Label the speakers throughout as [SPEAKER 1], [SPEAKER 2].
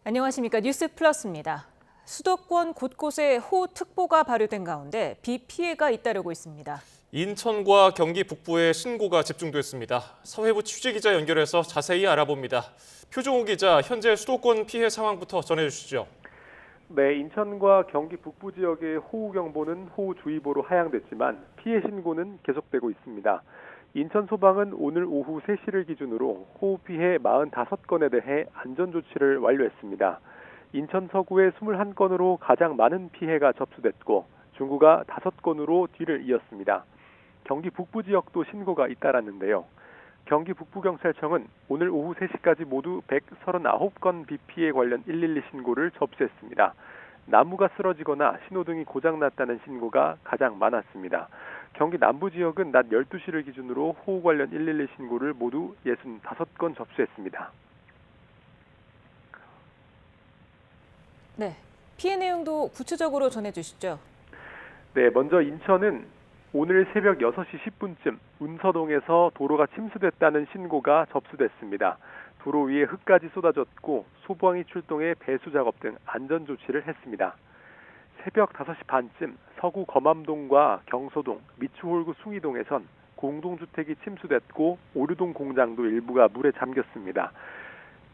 [SPEAKER 1] 안녕하십니까. 뉴스 플러스입니다. 수도권 곳곳에 호우특보가 발효된 가운데 비 피해가 잇따르고 있습니다.
[SPEAKER 2] 인천과 경기 북부에 신고가 집중됐습니다. 사회부 취재기자 연결해서 자세히 알아봅니다. 표종호 기자, 현재 수도권 피해 상황부터 전해주시죠.
[SPEAKER 3] 네, 인천과 경기 북부 지역의 호우경보는 호우주의보로 하향됐지만 피해 신고는 계속되고 있습니다. 인천 소방은 오늘 오후 3시를 기준으로 호우 피해 45건에 대해 안전조치를 완료했습니다. 인천 서구의 21건으로 가장 많은 피해가 접수됐고 중구가 5건으로 뒤를 이었습니다. 경기 북부 지역도 신고가 잇따랐는데요. 경기 북부경찰청은 오늘 오후 3시까지 모두 139건 비 피해 관련 112 신고를 접수했습니다. 나무가 쓰러지거나 신호등이 고장났다는 신고가 가장 많았습니다. 경기 남부 지역은 낮 12시를 기준으로 호우 관련 112 신고를 모두 65건 접수했습니다.
[SPEAKER 1] 네, 피해 내용도 구체적으로 전해주시죠.
[SPEAKER 3] 네, 먼저 인천은 오늘 새벽 6시 10분쯤 운서동에서 도로가 침수됐다는 신고가 접수됐습니다. 도로 위에 흙까지 쏟아졌고 소방이 출동해 배수 작업 등 안전 조치를 했습니다. 새벽 5시 반쯤 서구 검암동과 경서동, 미추홀구 숭이동에선 공동주택이 침수됐고 오류동 공장도 일부가 물에 잠겼습니다.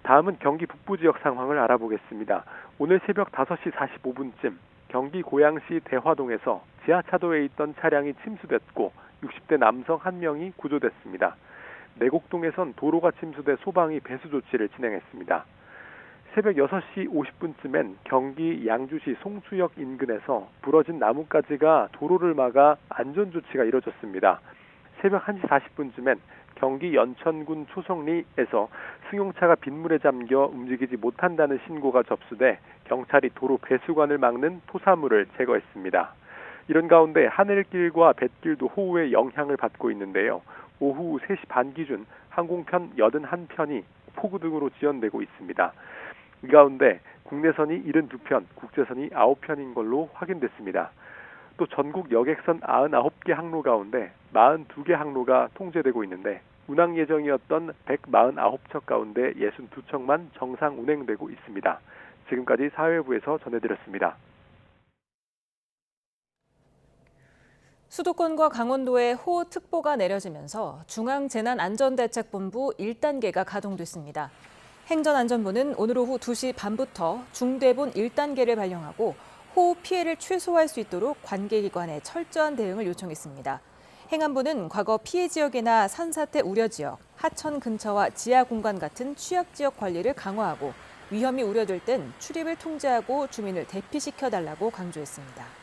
[SPEAKER 3] 다음은 경기 북부 지역 상황을 알아보겠습니다. 오늘 새벽 5시 45분쯤 경기 고양시 대화동에서 지하차도에 있던 차량이 침수됐고 60대 남성 1명이 구조됐습니다. 내곡동에선 도로가 침수돼 소방이 배수 조치를 진행했습니다. 새벽 6시 50분쯤엔 경기 양주시 송추역 인근에서 부러진 나뭇가지가 도로를 막아 안전조치가 이뤄졌습니다. 새벽 1시 40분쯤엔 경기 연천군 초성리에서 승용차가 빗물에 잠겨 움직이지 못한다는 신고가 접수돼 경찰이 도로 배수관을 막는 토사물을 제거했습니다. 이런 가운데 하늘길과 뱃길도 호우의 영향을 받고 있는데요. 오후 3시 반 기준 항공편 81편이 폭우 등으로 지연되고 있습니다. 이 가운데 국내선이 72편, 국제선이 9편인 걸로 확인됐습니다. 또 전국 여객선 99개 항로 가운데 42개 항로가 통제되고 있는데 운항 예정이었던 149척 가운데 62척만 정상 운행되고 있습니다. 지금까지 사회부에서 전해드렸습니다.
[SPEAKER 1] 수도권과 강원도에 호우특보가 내려지면서 중앙재난안전대책본부 1단계가 가동됐습니다. 행전안전부는 오늘 오후 2시 반부터 중대본 1단계를 발령하고 호우 피해를 최소화할 수 있도록 관계기관에 철저한 대응을 요청했습니다. 행안부는 과거 피해 지역이나 산사태 우려 지역, 하천 근처와 지하 공간 같은 취약 지역 관리를 강화하고 위험이 우려될 땐 출입을 통제하고 주민을 대피시켜달라고 강조했습니다.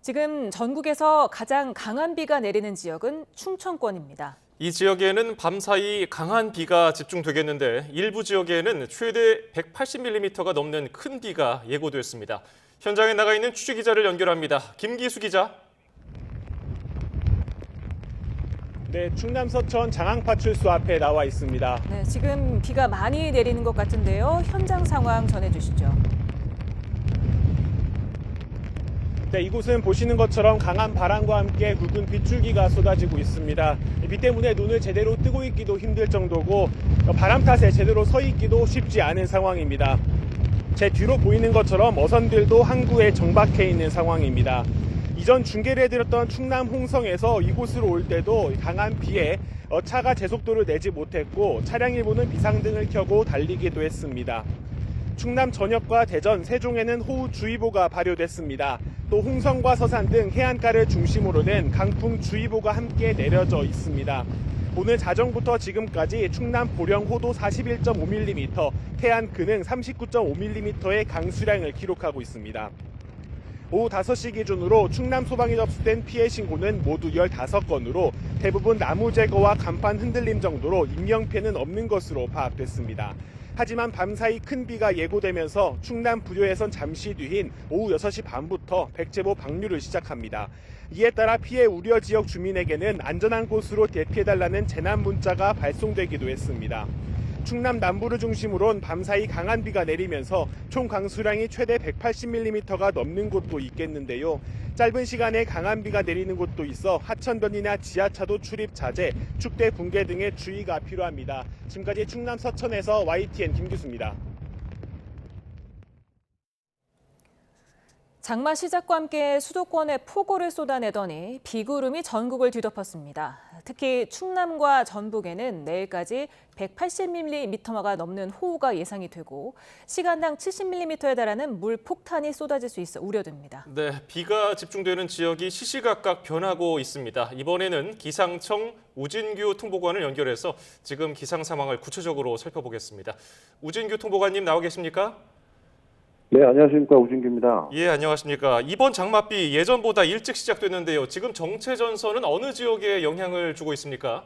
[SPEAKER 1] 지금 전국에서 가장 강한 비가 내리는 지역은 충청권입니다.
[SPEAKER 2] 이 지역에는 밤사이 강한 비가 집중되겠는데 일부 지역에는 최대 180mm가 넘는 큰 비가 예고됐습니다. 현장에 나가 있는 취재기자를 연결합니다. 김기수 기자.
[SPEAKER 4] 네, 충남 서천 장항파출소 앞에 나와 있습니다.
[SPEAKER 1] 네, 지금 비가 많이 내리는 것 같은데요. 현장 상황 전해주시죠.
[SPEAKER 4] 네, 이곳은 보시는 것처럼 강한 바람과 함께 굵은 빗줄기가 쏟아지고 있습니다. 비 때문에 눈을 제대로 뜨고 있기도 힘들 정도고 바람 탓에 제대로 서 있기도 쉽지 않은 상황입니다. 제 뒤로 보이는 것처럼 어선들도 항구에 정박해 있는 상황입니다. 이전 중계를 해드렸던 충남 홍성에서 이곳으로 올 때도 강한 비에 차가 제속도를 내지 못했고 차량 일부는 비상등을 켜고 달리기도 했습니다. 충남 전역과 대전, 세종에는 호우주의보가 발효됐습니다. 또 홍성과 서산 등 해안가를 중심으로는 강풍주의보가 함께 내려져 있습니다. 오늘 자정부터 지금까지 충남 보령 호도 41.5mm, 태안 근흥 39.5mm의 강수량을 기록하고 있습니다. 오후 5시 기준으로 충남 소방에 접수된 피해 신고는 모두 15건으로 대부분 나무 제거와 간판 흔들림 정도로 인명피해는 없는 것으로 파악됐습니다. 하지만 밤사이 큰 비가 예고되면서 충남 부여에선 잠시 뒤인 오후 6시 반부터 백제보 방류를 시작합니다. 이에 따라 피해 우려 지역 주민에게는 안전한 곳으로 대피해달라는 재난 문자가 발송되기도 했습니다. 충남 남부를 중심으론 밤사이 강한 비가 내리면서 총 강수량이 최대 180mm가 넘는 곳도 있겠는데요. 짧은 시간에 강한 비가 내리는 곳도 있어 하천변이나 지하차도 출입 자제, 축대 붕괴 등의 주의가 필요합니다. 지금까지 충남 서천에서 YTN 김규수입니다.
[SPEAKER 1] 장마 시작과 함께 수도권에 폭우를 쏟아내더니 비구름이 전국을 뒤덮었습니다. 특히 충남과 전북에는 내일까지 180mm가 넘는 호우가 예상이 되고 시간당 70mm에 달하는 물 폭탄이 쏟아질 수 있어 우려됩니다.
[SPEAKER 2] 네, 비가 집중되는 지역이 시시각각 변하고 있습니다. 이번에는 기상청 우진규 통보관을 연결해서 지금 기상 상황을 구체적으로 살펴보겠습니다. 우진규 통보관님 나와 계십니까?
[SPEAKER 5] 네, 안녕하십니까. 우진규입니다.
[SPEAKER 2] 예, 안녕하십니까. 이번 장맛비 예전보다 일찍 시작됐는데요. 지금 정체전선은 어느 지역에 영향을 주고 있습니까?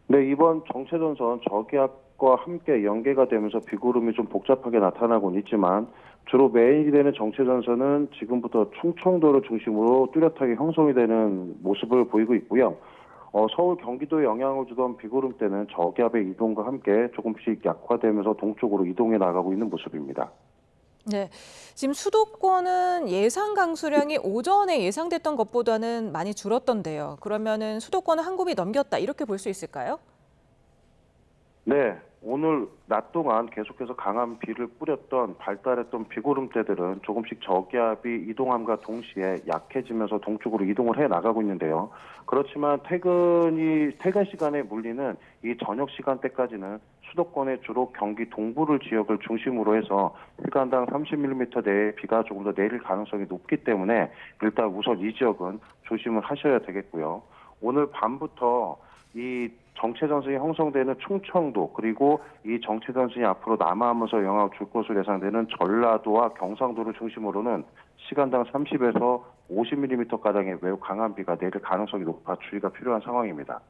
[SPEAKER 5] 네, 이번 정체전선 저기압과 함께 연계가 되면서 비구름이 좀 복잡하게 나타나고는 있지만 주로 메인이 되는 정체전선은 지금부터 충청도를 중심으로 뚜렷하게 형성이 되는 모습을 보이고 있고요. 서울, 경기도에 영향을 주던 비구름대는 저기압의 이동과 함께 조금씩 약화되면서 동쪽으로 이동해 나가고 있는 모습입니다.
[SPEAKER 1] 네, 지금 수도권은 예상 강수량이 오전에 예상됐던 것보다는 많이 줄었던데요. 그러면은 수도권은 한 곱이 넘겼다 이렇게 볼 수 있을까요?
[SPEAKER 5] 네, 오늘 낮 동안 계속해서 강한 비를 뿌렸던 발달했던 비구름대들은 조금씩 저기압이 이동함과 동시에 약해지면서 동쪽으로 이동을 해 나가고 있는데요. 그렇지만 퇴근 시간에 몰리는 이 저녁 시간대까지는 수도권의 주로 경기 동부를 지역을 중심으로 해서 시간당 30mm 내의 비가 조금 더 내릴 가능성이 높기 때문에 일단 우선 이 지역은 조심을 하셔야 되겠고요. 오늘 밤부터 이 정체전선이 형성되는 충청도 그리고 이 정체전선이 앞으로 남하하면서 영향을 줄 것으로 예상되는 전라도와 경상도를 중심으로는 시간당 30에서 50mm가량의 매우 강한 비가 내릴 가능성이 높아 주의가 필요한 상황입니다.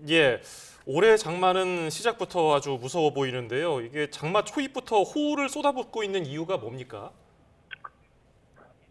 [SPEAKER 2] 예, 올해 장마는 시작부터 아주 무서워 보이는데요. 이게 장마 초입부터 호우를 쏟아붓고 있는 이유가 뭡니까?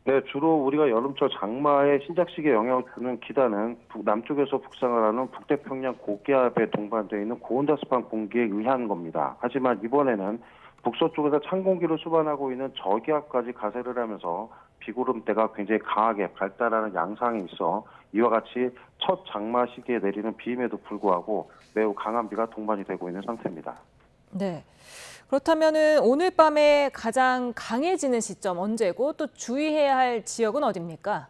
[SPEAKER 5] 네, 주로 우리가 여름철 장마의 시작 시기에 영향을 주는 기단은 남쪽에서 북상을 하는 북태평양 고기압에 동반되어 있는 고온다습한 공기에 의한 겁니다. 하지만 이번에는 북서쪽에서 찬 공기를 수반하고 있는 저기압까지 가세를 하면서 비구름대가 굉장히 강하게 발달하는 양상이 있어 이와 같이 첫 장마 시기에 내리는 비임에도 불구하고 매우 강한 비가 동반이 되고 있는 상태입니다.
[SPEAKER 1] 네. 그렇다면은 오늘 밤에 가장 강해지는 시점 언제고 또 주의해야 할 지역은 어디입니까?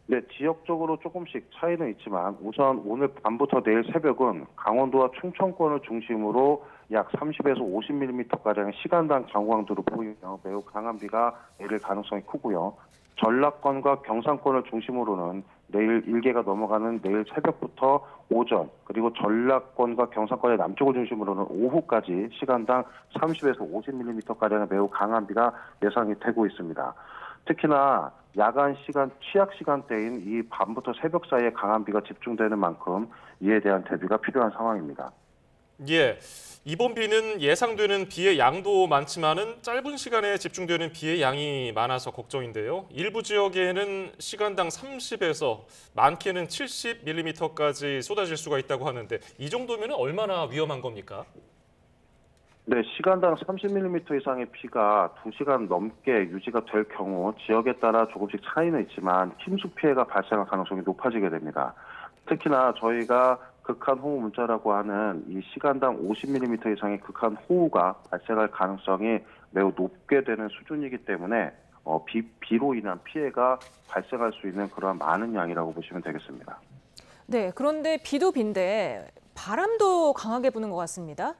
[SPEAKER 5] 네, 지역적으로 조금씩 차이는 있지만 우선 오늘 밤부터 내일 새벽은 강원도와 충청권을 중심으로 약 30에서 50mm가량의 시간당 강우강도를 보이며 매우 강한 비가 내릴 가능성이 크고요. 전라권과 경상권을 중심으로는 내일 일개가 넘어가는 내일 새벽부터 오전 그리고 전라권과 경상권의 남쪽을 중심으로는 오후까지 시간당 30에서 50mm가량의 매우 강한 비가 예상이 되고 있습니다. 특히나 야간 시간, 취약 시간대인 이 밤부터 새벽 사이에 강한 비가 집중되는 만큼 이에 대한 대비가 필요한 상황입니다.
[SPEAKER 2] 예, 이번 비는 예상되는 비의 양도 많지만은 짧은 시간에 집중되는 비의 양이 많아서 걱정인데요. 일부 지역에는 시간당 30에서 많게는 70mm까지 쏟아질 수가 있다고 하는데 이 정도면 얼마나 위험한 겁니까?
[SPEAKER 5] 네, 시간당 30mm 이상의 비가 2시간 넘게 유지가 될 경우 지역에 따라 조금씩 차이는 있지만 침수 피해가 발생할 가능성이 높아지게 됩니다. 특히나 저희가 극한 호우 문자라고 하는 이 시간당 50mm 이상의 극한 호우가 발생할 가능성이 매우 높게 되는 수준이기 때문에 비로 인한 피해가 발생할 수 있는 그러한 많은 양이라고 보시면 되겠습니다.
[SPEAKER 1] 네, 그런데 비도 비인데 바람도 강하게 부는 것 같습니다.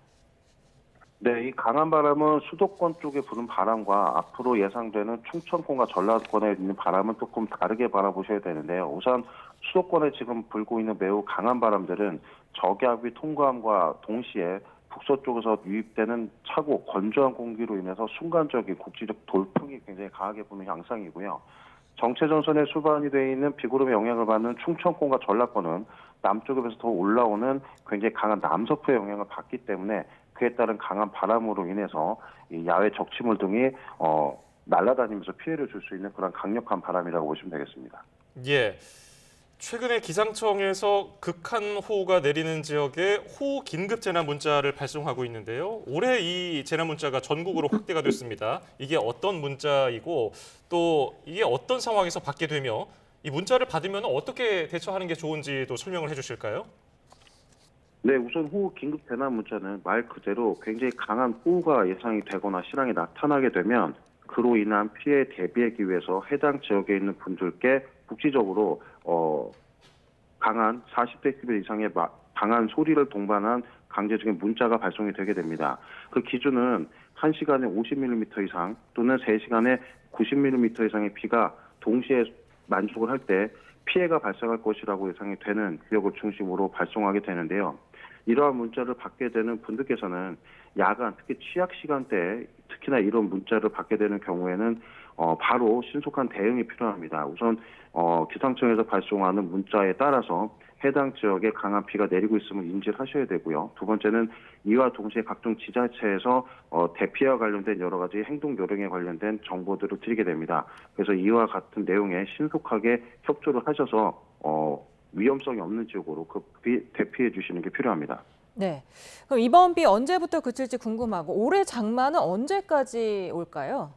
[SPEAKER 5] 네, 이 강한 바람은 수도권 쪽에 부는 바람과 앞으로 예상되는 충청권과 전라권에 있는 바람은 조금 다르게 바라보셔야 되는데요. 우선 수도권에 지금 불고 있는 매우 강한 바람들은 저기압이 통과함과 동시에 북서쪽에서 유입되는 차고 건조한 공기로 인해서 순간적인 국지적 돌풍이 굉장히 강하게 부는 양상이고요. 정체전선에 수반이 되어 있는 비구름의 영향을 받는 충청권과 전라권은 남쪽에서 더 올라오는 굉장히 강한 남서풍의 영향을 받기 때문에 그에 따른 강한 바람으로 인해서 이 야외 적치물 등이 날아다니면서 피해를 줄 수 있는 그런 강력한 바람이라고 보시면 되겠습니다.
[SPEAKER 2] 예, 최근에 기상청에서 극한호우가 내리는 지역에 호우 긴급 재난 문자를 발송하고 있는데요. 올해 이 재난 문자가 전국으로 확대가 됐습니다. 이게 어떤 문자이고 또 이게 어떤 상황에서 받게 되며 이 문자를 받으면 어떻게 대처하는 게 좋은지도 설명을 해주실까요?
[SPEAKER 5] 네, 우선 호우 긴급 재난 문자는 말 그대로 굉장히 강한 호우가 예상이 되거나 실황이 나타나게 되면 그로 인한 피해에 대비하기 위해서 해당 지역에 있는 분들께 국지적으로 강한 40데시벨 이상의 강한 소리를 동반한 강제적인 문자가 발송이 되게 됩니다. 그 기준은 1시간에 50mm 이상 또는 3시간에 90mm 이상의 비가 동시에 만족을 할 때 피해가 발생할 것이라고 예상이 되는 지역을 중심으로 발송하게 되는데요. 이러한 문자를 받게 되는 분들께서는 야간, 특히 취약 시간대에 특히나 이런 문자를 받게 되는 경우에는 바로 신속한 대응이 필요합니다. 우선 기상청에서 발송하는 문자에 따라서 해당 지역에 강한 비가 내리고 있음을 인지를 하셔야 되고요. 두 번째는 이와 동시에 각종 지자체에서 대피와 관련된 여러 가지 행동 요령에 관련된 정보들을 드리게 됩니다. 그래서 이와 같은 내용에 신속하게 협조를 하셔서 위험성이 없는 지역으로 대피해 주시는 게 필요합니다.
[SPEAKER 1] 네. 그럼 이번 비 언제부터 그칠지 궁금하고 올해 장마는 언제까지 올까요?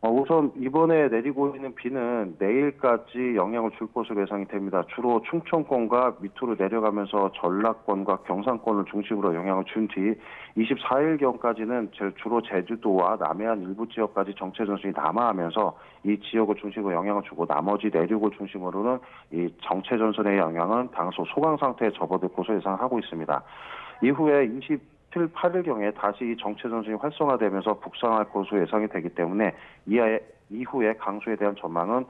[SPEAKER 5] 우선 이번에 내리고 있는 비는 내일까지 영향을 줄 것으로 예상이 됩니다. 주로 충청권과 밑으로 내려가면서 전라권과 경상권을 중심으로 영향을 준 뒤 24일경까지는 주로 제주도와 남해안 일부 지역까지 정체 전선이 남하하면서 이 지역을 중심으로 영향을 주고 나머지 내륙을 중심으로는 이 정체 전선의 영향은 당소 소강 상태에 접어들 것으로 예상하고 있습니다. 이후에 27, 8일경에 다시 이 정체 전선이 활성화되면서 북상할 것으로 예상이 되기 때문에 이후에 강수에 대한 전망은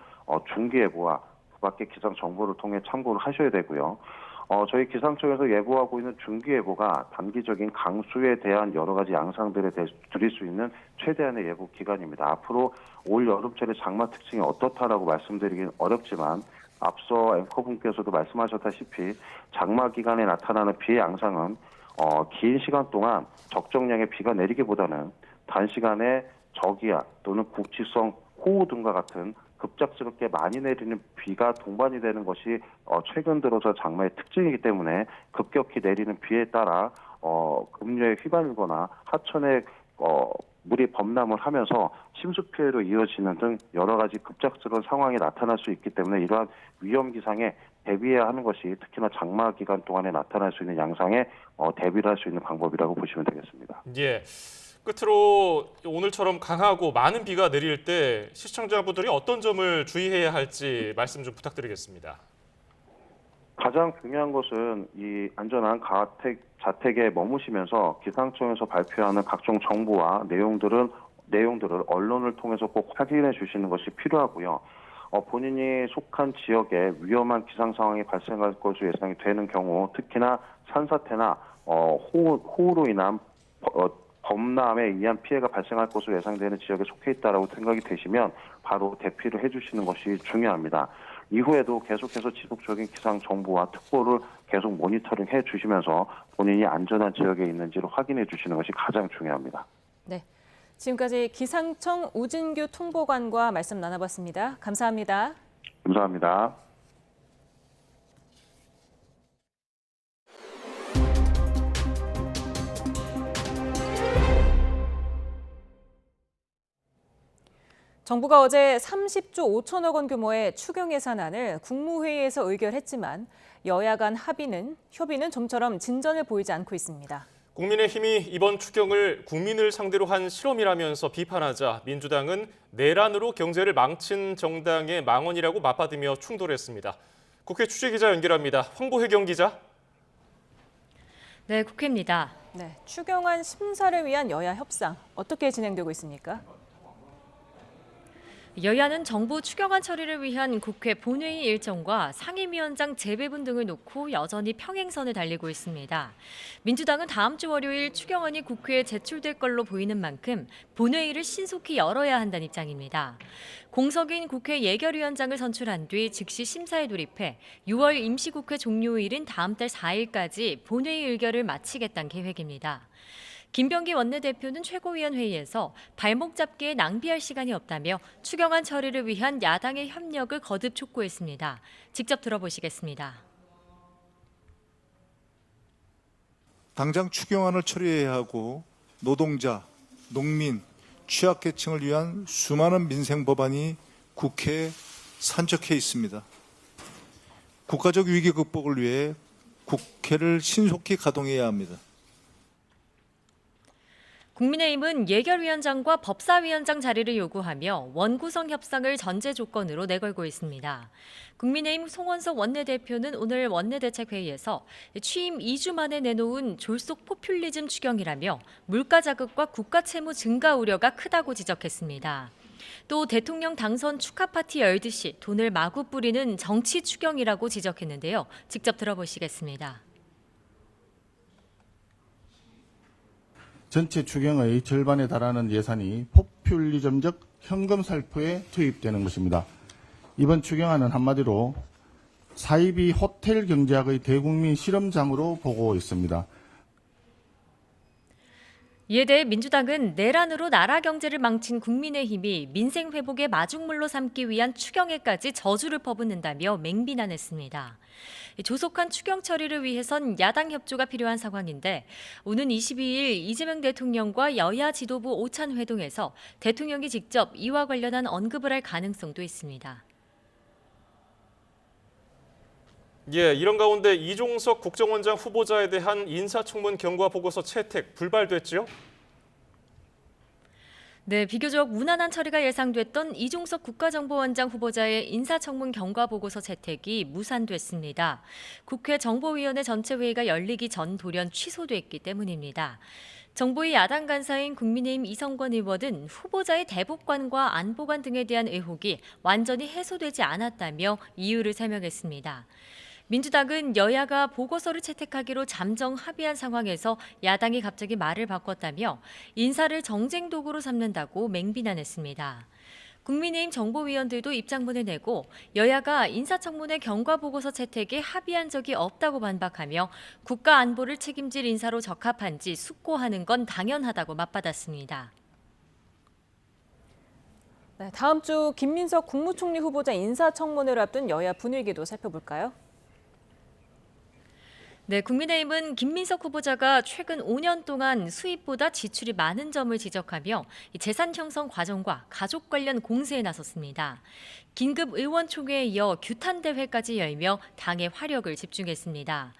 [SPEAKER 5] 중기예보와 그 밖의 기상 정보를 통해 참고를 하셔야 되고요. 저희 기상청에서 예보하고 있는 중기예보가 단기적인 강수에 대한 여러 가지 양상들에 대해 드릴 수 있는 최대한의 예보 기간입니다. 앞으로 올 여름철의 장마 특징이 어떻다라고 말씀드리긴 어렵지만 앞서 앵커분께서도 말씀하셨다시피 장마 기간에 나타나는 비의 양상은 긴 시간 동안 적정량의 비가 내리기보다는 단시간에 저기압 또는 국지성 호우 등과 같은 급작스럽게 많이 내리는 비가 동반이 되는 것이 최근 들어서 장마의 특징이기 때문에 급격히 내리는 비에 따라 급류에 휘말리거나 하천에 물이 범람을 하면서 침수 피해로 이어지는 등 여러 가지 급작스러운 상황이 나타날 수 있기 때문에 이러한 위험 기상에 대비해야 하는 것이 특히나 장마 기간 동안에 나타날 수 있는 양상에 대비를 할 수 있는 방법이라고 보시면 되겠습니다.
[SPEAKER 2] 예. 끝으로 오늘처럼 강하고 많은 비가 내릴 때 시청자분들이 어떤 점을 주의해야 할지 말씀 좀 부탁드리겠습니다.
[SPEAKER 5] 가장 중요한 것은 이 안전한 자택에 머무시면서 기상청에서 발표하는 각종 정보와 내용들을 언론을 통해서 꼭 확인해 주시는 것이 필요하고요. 본인이 속한 지역에 위험한 기상 상황이 발생할 것으로 예상이 되는 경우, 특히나 산사태나 호우로 인한 범람에 의한 피해가 발생할 것으로 예상되는 지역에 속해 있다라고 생각이 되시면 바로 대피를 해주시는 것이 중요합니다. 이후에도 계속해서 지속적인 기상 정보와 특보를 계속 모니터링 해주시면서 본인이 안전한 지역에 있는지를 확인해 주시는 것이 가장 중요합니다.
[SPEAKER 1] 네. 지금까지 기상청 우진규 통보관과 말씀 나눠봤습니다. 감사합니다.
[SPEAKER 5] 감사합니다.
[SPEAKER 1] 정부가 어제 30조 5천억 원 규모의 추경 예산안을 국무회의에서 의결했지만 여야 간 협의는 좀처럼 진전을 보이지 않고 있습니다.
[SPEAKER 2] 국민의힘이 이번 추경을 국민을 상대로 한 실험이라면서 비판하자 민주당은 내란으로 경제를 망친 정당의 망언이라고 맞받으며 충돌했습니다. 국회 취재기자 연결합니다. 황보혜경 기자.
[SPEAKER 6] 네, 국회입니다.
[SPEAKER 1] 네, 추경안 심사를 위한 여야 협상 어떻게 진행되고 있습니까?
[SPEAKER 6] 여야는 정부 추경안 처리를 위한 국회 본회의 일정과 상임위원장 재배분 등을 놓고 여전히 평행선을 달리고 있습니다. 민주당은 다음 주 월요일 추경안이 국회에 제출될 걸로 보이는 만큼 본회의를 신속히 열어야 한다는 입장입니다. 공석인 국회 예결위원장을 선출한 뒤 즉시 심사에 돌입해 6월 임시국회 종료일인 다음 달 4일까지 본회의 의결을 마치겠다는 계획입니다. 김병기 원내대표는 최고위원 회의에서 발목 잡기에 낭비할 시간이 없다며 추경안 처리를 위한 야당의 협력을 거듭 촉구했습니다. 직접 들어보시겠습니다.
[SPEAKER 7] 당장 추경안을 처리해야 하고 노동자, 농민, 취약계층을 위한 수많은 민생 법안이 국회에 산적해 있습니다. 국가적 위기 극복을 위해 국회를 신속히 가동해야 합니다.
[SPEAKER 6] 국민의힘은 예결위원장과 법사위원장 자리를 요구하며 원구성 협상을 전제 조건으로 내걸고 있습니다. 국민의힘 송원석 원내대표는 오늘 원내대책회의에서 취임 2주 만에 내놓은 졸속 포퓰리즘 추경이라며 물가 자극과 국가 채무 증가 우려가 크다고 지적했습니다. 또 대통령 당선 축하 파티 열듯이 돈을 마구 뿌리는 정치 추경이라고 지적했는데요. 직접 들어보시겠습니다.
[SPEAKER 8] 전체 추경의 절반에 달하는 예산이 포퓰리즘적 현금 살포에 투입되는 것입니다. 이번 추경안은 한마디로 사이비 호텔 경제학의 대국민 실험장으로 보고 있습니다.
[SPEAKER 6] 이에 대해 민주당은 내란으로 나라 경제를 망친 국민의힘이 민생 회복의 마중물로 삼기 위한 추경에까지 저주를 퍼붓는다며 맹비난했습니다. 조속한 추경 처리를 위해선 야당 협조가 필요한 상황인데 오는 22일 이재명 대통령과 여야 지도부 오찬 회동에서 대통령이 직접 이와 관련한 언급을 할 가능성도 있습니다.
[SPEAKER 2] 예, 이런 가운데 이종석 국정원장 후보자에 대한 인사청문 경과 보고서 채택 불발됐죠?
[SPEAKER 6] 네, 비교적 무난한 처리가 예상됐던 이종석 국가정보원장 후보자의 인사청문 경과 보고서 채택이 무산됐습니다. 국회 정보위원회 전체 회의가 열리기 전 돌연 취소됐기 때문입니다. 정보위 야당 간사인 국민의힘 이성권 의원은 후보자의 대북관과 안보관 등에 대한 의혹이 완전히 해소되지 않았다며 이유를 설명했습니다. 민주당은 여야가 보고서를 채택하기로 잠정 합의한 상황에서 야당이 갑자기 말을 바꿨다며 인사를 정쟁 도구로 삼는다고 맹비난했습니다. 국민의힘 정보위원들도 입장문을 내고 여야가 인사청문회 경과보고서 채택에 합의한 적이 없다고 반박하며 국가 안보를 책임질 인사로 적합한지 숙고하는 건 당연하다고 맞받았습니다.
[SPEAKER 1] 네, 다음 주 김민석 국무총리 후보자 인사청문회를 앞둔 여야 분위기도 살펴볼까요?
[SPEAKER 6] 네, 국민의힘은 김민석 후보자가 최근 5년 동안 수입보다 지출이 많은 점을 지적하며 재산 형성 과정과 가족 관련 공세에 나섰습니다. 긴급 의원총회에 이어 규탄 대회까지 열며 당의 화력을 집중했습니다.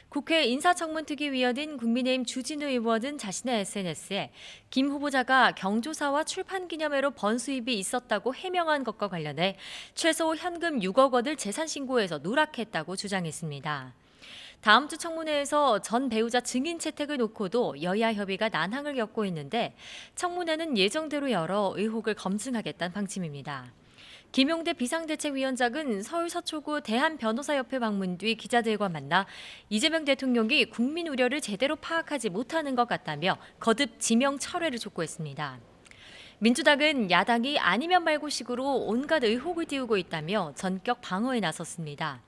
[SPEAKER 6] 국회 인사청문특위위원인 국민의힘 주진우 의원은 자신의 SNS에 김 후보자가 경조사와 출판기념회로 번 수입이 있었다고 해명한 것과 관련해 최소 현금 6억 원을 재산신고해서 누락했다고 주장했습니다. 다음 주 청문회에서 전 배우자 증인 채택을 놓고도 여야 협의가 난항을 겪고 있는데 청문회는 예정대로 열어 의혹을 검증하겠다는 방침입니다. 김용대 비상대책위원장은 서울 서초구 대한변호사협회 방문 뒤 기자들과 만나 이재명 대통령이 국민 우려를 제대로 파악하지 못하는 것 같다며 거듭 지명 철회를 촉구했습니다. 민주당은 야당이 아니면 말고식으로 온갖 의혹을 띄우고 있다며 전격 방어에 나섰습니다.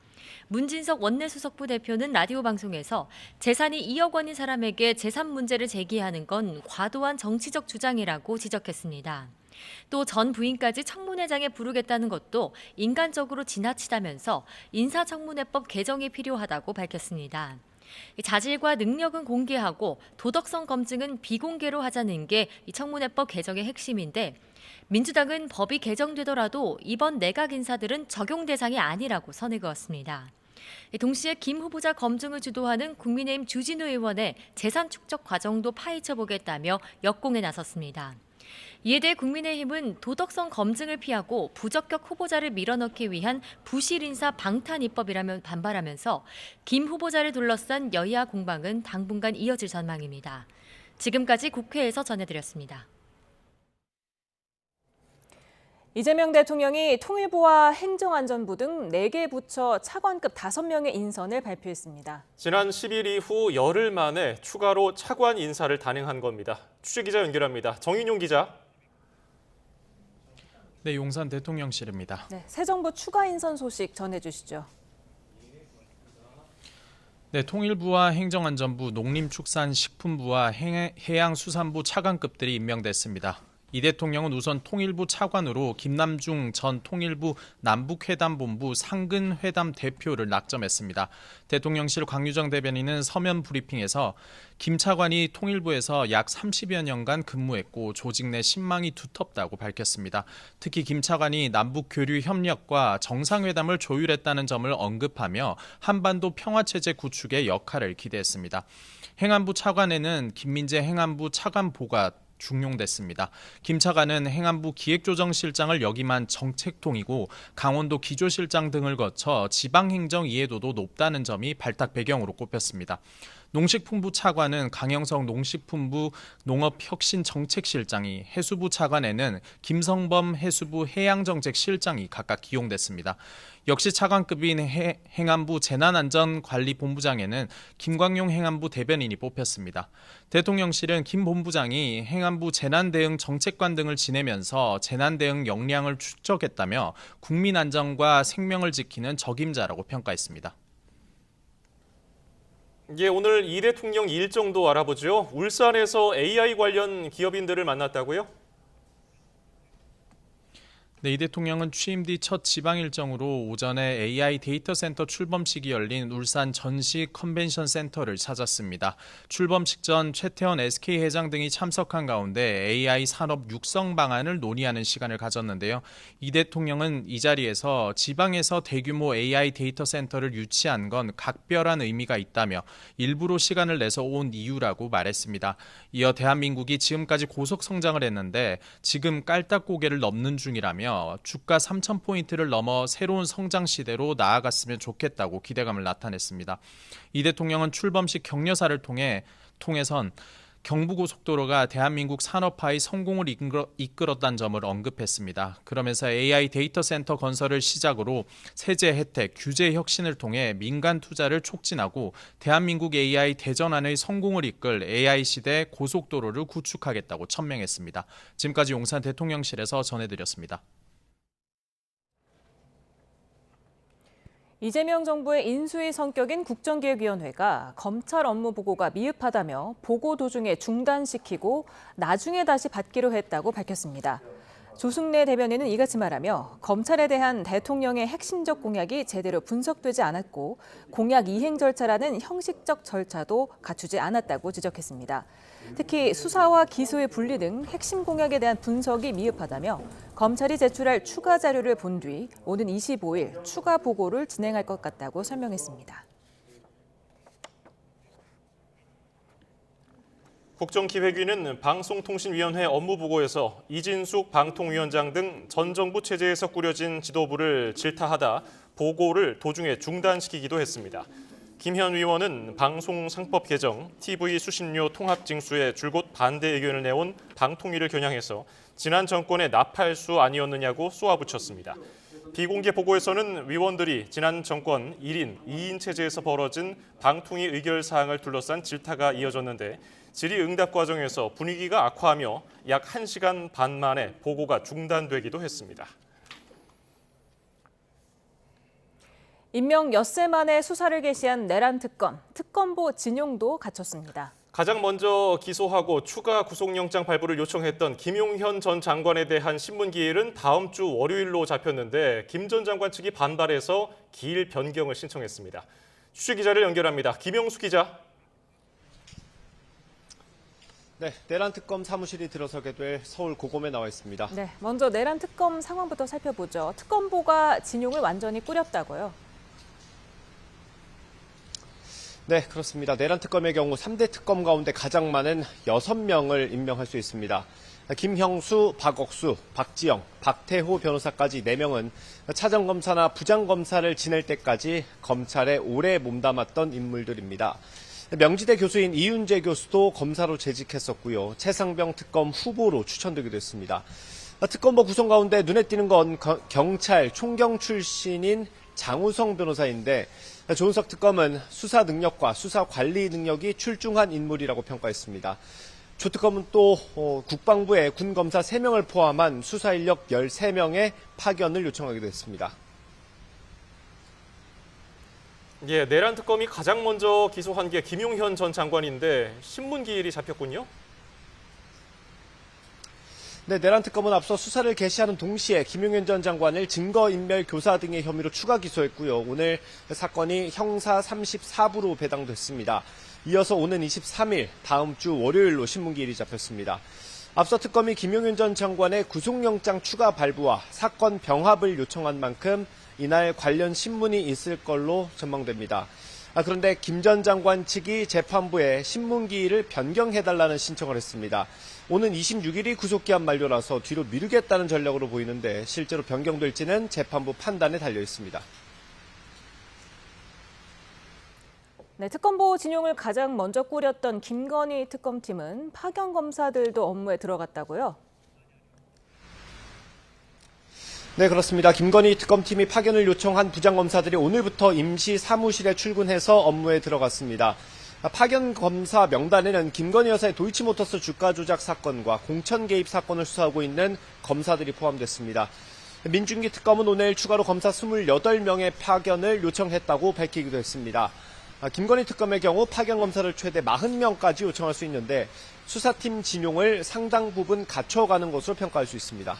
[SPEAKER 6] 문진석 원내수석부 대표는 라디오 방송에서 재산이 2억 원인 사람에게 재산 문제를 제기하는 건 과도한 정치적 주장이라고 지적했습니다. 또 전 부인까지 청문회장에 부르겠다는 것도 인간적으로 지나치다면서 인사청문회법 개정이 필요하다고 밝혔습니다. 자질과 능력은 공개하고 도덕성 검증은 비공개로 하자는 게 이 청문회법 개정의 핵심인데 민주당은 법이 개정되더라도 이번 내각 인사들은 적용 대상이 아니라고 선을 그었습니다. 동시에 김 후보자 검증을 주도하는 국민의힘 주진우 의원의 재산 축적 과정도 파헤쳐보겠다며 역공에 나섰습니다. 이에 대해 국민의힘은 도덕성 검증을 피하고 부적격 후보자를 밀어넣기 위한 부실 인사 방탄 입법이라며 반발하면서 김 후보자를 둘러싼 여야 공방은 당분간 이어질 전망입니다. 지금까지 국회에서 전해드렸습니다.
[SPEAKER 1] 이재명 대통령이 통일부와 행정안전부 등 4개 부처 차관급 5명의 인선을 발표했습니다.
[SPEAKER 2] 지난 10일 이후 열흘 만에 추가로 차관 인사를 단행한 겁니다. 취재기자 연결합니다. 정인용 기자.
[SPEAKER 9] 네, 용산 대통령실입니다.
[SPEAKER 1] 네, 새 정부 추가 인선 소식 전해주시죠.
[SPEAKER 9] 네, 통일부와 행정안전부, 농림축산식품부와 해양수산부 차관급들이 임명됐습니다. 이 대통령은 우선 통일부 차관으로 김남중 전 통일부 남북회담본부 상근회담 대표를 낙점했습니다. 대통령실 광유정 대변인은 서면 브리핑에서 김 차관이 통일부에서 약 30여 년간 근무했고 조직 내 신망이 두텁다고 밝혔습니다. 특히 김 차관이 남북 교류 협력과 정상회담을 조율했다는 점을 언급하며 한반도 평화체제 구축의 역할을 기대했습니다. 행안부 차관에는 김민재 행안부 차관보가 중용됐습니다. 김 차관은 행안부 기획조정실장을 역임한 정책통이고 강원도 기조실장 등을 거쳐 지방행정 이해도도 높다는 점이 발탁 배경으로 꼽혔습니다. 농식품부 차관은 강영석 농식품부 농업혁신정책실장이, 해수부 차관에는 김성범 해수부 해양정책실장이 각각 기용됐습니다. 역시 차관급인 행안부 재난안전관리본부장에는 김광용 행안부 대변인이 뽑혔습니다. 대통령실은 김 본부장이 행안부 재난대응 정책관 등을 지내면서 재난대응 역량을 축적했다며 국민안전과 생명을 지키는 적임자라고 평가했습니다.
[SPEAKER 2] 예, 오늘 이 대통령 일정도 알아보죠. 울산에서 AI 관련 기업인들을 만났다고요?
[SPEAKER 9] 네, 이 대통령은 취임 뒤 첫 지방 일정으로 오전에 AI 데이터 센터 출범식이 열린 울산 전시 컨벤션 센터를 찾았습니다. 출범식 전 최태원 SK 회장 등이 참석한 가운데 AI 산업 육성 방안을 논의하는 시간을 가졌는데요. 이 대통령은 이 자리에서 지방에서 대규모 AI 데이터 센터를 유치한 건 각별한 의미가 있다며 일부러 시간을 내서 온 이유라고 말했습니다. 이어 대한민국이 지금까지 고속 성장을 했는데 지금 깔딱고개를 넘는 중이라며 주가 3,000포인트를 넘어 새로운 성장 시대로 나아갔으면 좋겠다고 기대감을 나타냈습니다. 이 대통령은 출범식 격려사를 통해선 경부고속도로가 대한민국 산업화의 성공을 이끌었다는 점을 언급했습니다. 그러면서 AI 데이터 센터 건설을 시작으로 세제 혜택, 규제 혁신을 통해 민간 투자를 촉진하고 대한민국 AI 대전환의 성공을 이끌 AI 시대 고속도로를 구축하겠다고 천명했습니다. 지금까지 용산 대통령실에서 전해드렸습니다.
[SPEAKER 1] 이재명 정부의 인수위 성격인 국정기획위원회가 검찰 업무 보고가 미흡하다며 보고 도중에 중단시키고 나중에 다시 받기로 했다고 밝혔습니다. 조승래 대변인은 이같이 말하며 검찰에 대한 대통령의 핵심적 공약이 제대로 분석되지 않았고 공약 이행 절차라는 형식적 절차도 갖추지 않았다고 지적했습니다. 특히 수사와 기소의 분리 등 핵심 공약에 대한 분석이 미흡하다며 검찰이 제출할 추가 자료를 본 뒤 오는 25일 추가 보고를 진행할 것 같다고 설명했습니다.
[SPEAKER 2] 국정기획위는 방송통신위원회 업무보고에서 이진숙 방통위원장 등 전 정부 체제에서 꾸려진 지도부를 질타하다 보고를 도중에 중단시키기도 했습니다. 김현 위원은 방송상법 개정, TV 수신료 통합 징수에 줄곧 반대 의견을 내온 방통위를 겨냥해서 지난 정권의 나팔수 아니었느냐고 쏘아붙였습니다. 비공개 보고에서는 위원들이 지난 정권 1인, 2인 체제에서 벌어진 방통위 의결 사항을 둘러싼 질타가 이어졌는데 질의응답 과정에서 분위기가 악화하며 약 1시간 반 만에 보고가 중단되기도 했습니다.
[SPEAKER 1] 임명 엿새 만에 수사를 개시한 내란 특검, 특검보 진용도 갖췄습니다.
[SPEAKER 2] 가장 먼저 기소하고 추가 구속영장 발부를 요청했던 김용현 전 장관에 대한 신문기일은 다음 주 월요일로 잡혔는데 김 전 장관 측이 반발해서 기일 변경을 신청했습니다. 취재기자를 연결합니다. 김영수 기자.
[SPEAKER 10] 네, 내란 특검 사무실이 들어서게 될 서울 고검에 나와 있습니다.
[SPEAKER 1] 네, 먼저 내란 특검 상황부터 살펴보죠. 특검보가 진용을 완전히 꾸렸다고요?
[SPEAKER 10] 네, 그렇습니다. 내란 특검의 경우 3대 특검 가운데 가장 많은 6명을 임명할 수 있습니다. 김형수, 박억수, 박지영, 박태호 변호사까지 4명은 차장검사나 부장검사를 지낼 때까지 검찰에 오래 몸담았던 인물들입니다. 명지대 교수인 이윤재 교수도 검사로 재직했었고요. 최상병 특검 후보로 추천되기도 했습니다. 특검보 구성 가운데 눈에 띄는 건 경찰 총경 출신인 장우성 변호사인데 조은석 특검은 수사 능력과 수사 관리 능력이 출중한 인물이라고 평가했습니다. 조 특검은 또 국방부에 군검사 3명을 포함한 수사 인력 13명의 파견을 요청하기도 했습니다.
[SPEAKER 2] 예, 내란 특검이 가장 먼저 기소한 게 김용현 전 장관인데 신문 기일이 잡혔군요.
[SPEAKER 10] 네, 내란 특검은 앞서 수사를 개시하는 동시에 김용현 전 장관을 증거인멸 교사 등의 혐의로 추가 기소했고요. 오늘 사건이 형사 34부로 배당됐습니다. 이어서 오는 23일 다음 주 월요일로 신문기일이 잡혔습니다. 앞서 특검이 김용현 전 장관의 구속영장 추가 발부와 사건 병합을 요청한 만큼 이날 관련 신문이 있을 걸로 전망됩니다. 그런데 김 전 장관 측이 재판부에 신문기일을 변경해달라는 신청을 했습니다. 오는 26일이 구속기한 만료라서 뒤로 미루겠다는 전략으로 보이는데 실제로 변경될지는 재판부 판단에 달려 있습니다.
[SPEAKER 1] 네, 특검보 진용을 가장 먼저 꾸렸던 김건희 특검팀은 파견 검사들도 업무에 들어갔다고요?
[SPEAKER 10] 네, 그렇습니다. 김건희 특검팀이 파견을 요청한 부장검사들이 오늘부터 임시 사무실에 출근해서 업무에 들어갔습니다. 파견 검사 명단에는 김건희 여사의 도이치모터스 주가 조작 사건과 공천 개입 사건을 수사하고 있는 검사들이 포함됐습니다. 민중기 특검은 오늘 추가로 검사 28명의 파견을 요청했다고 밝히기도 했습니다. 김건희 특검의 경우 파견 검사를 최대 40명까지 요청할 수 있는데 수사팀 진용을 상당 부분 갖춰가는 것으로 평가할 수 있습니다.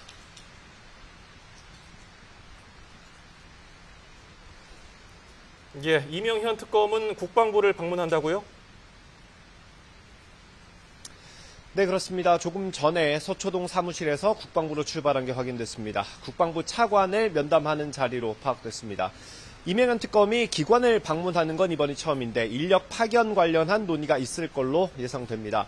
[SPEAKER 2] 예, 이명현 특검은 국방부를 방문한다고요?
[SPEAKER 10] 네, 그렇습니다. 조금 전에 서초동 사무실에서 국방부로 출발한 게 확인됐습니다. 국방부 차관을 면담하는 자리로 파악됐습니다. 이명현 특검이 기관을 방문하는 건 이번이 처음인데 인력 파견 관련한 논의가 있을 걸로 예상됩니다.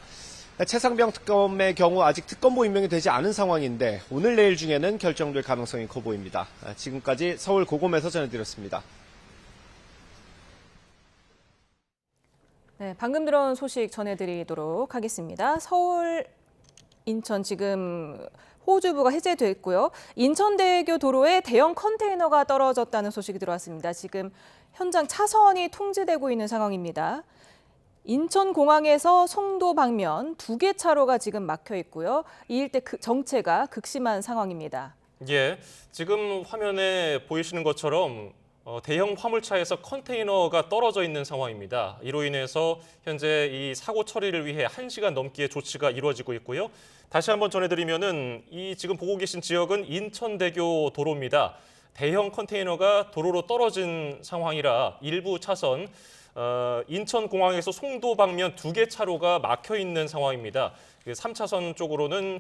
[SPEAKER 10] 최상병 특검의 경우 아직 특검보 임명이 되지 않은 상황인데 오늘 내일 중에는 결정될 가능성이 커 보입니다. 지금까지 서울 고검에서 전해드렸습니다.
[SPEAKER 1] 네, 방금 들어온 소식 전해드리도록 하겠습니다. 서울, 인천 지금 호우주부가 해제됐고요. 인천대교 도로에 대형 컨테이너가 떨어졌다는 소식이 들어왔습니다. 지금 현장 차선이 통제되고 있는 상황입니다. 인천공항에서 송도 방면 2개 차로가 지금 막혀 있고요. 이 일대 정체가 극심한 상황입니다.
[SPEAKER 2] 예, 지금 화면에 보이시는 것처럼 대형 화물차에서 컨테이너가 떨어져 있는 상황입니다. 이로 인해서 현재 이 사고 처리를 위해 1시간 넘게 조치가 이루어지고 있고요. 다시 한번 전해드리면은 이 지금 보고 계신 지역은 인천대교 도로입니다. 대형 컨테이너가 도로로 떨어진 상황이라 일부 차선 인천공항에서 송도 방면 2개 차로가 막혀 있는 상황입니다. 3차선 쪽으로는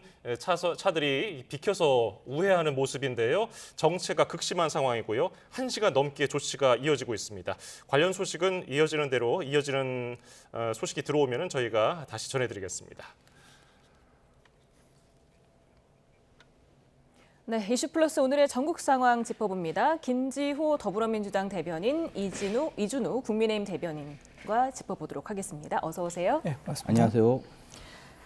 [SPEAKER 2] 차들이 비켜서 우회하는 모습인데요. 정체가 극심한 상황이고요. 1시간 넘게 조치가 이어지고 있습니다. 관련 소식은 이어지는 대로 이어지는 소식이 들어오면 저희가 다시 전해드리겠습니다.
[SPEAKER 1] 네, 이슈플러스 오늘의 전국 상황 짚어봅니다. 김지호 더불어민주당 대변인, 이준우 국민의힘 대변인과 짚어보도록 하겠습니다. 어서 오세요.
[SPEAKER 11] 네, 맞습니다.
[SPEAKER 12] 안녕하세요.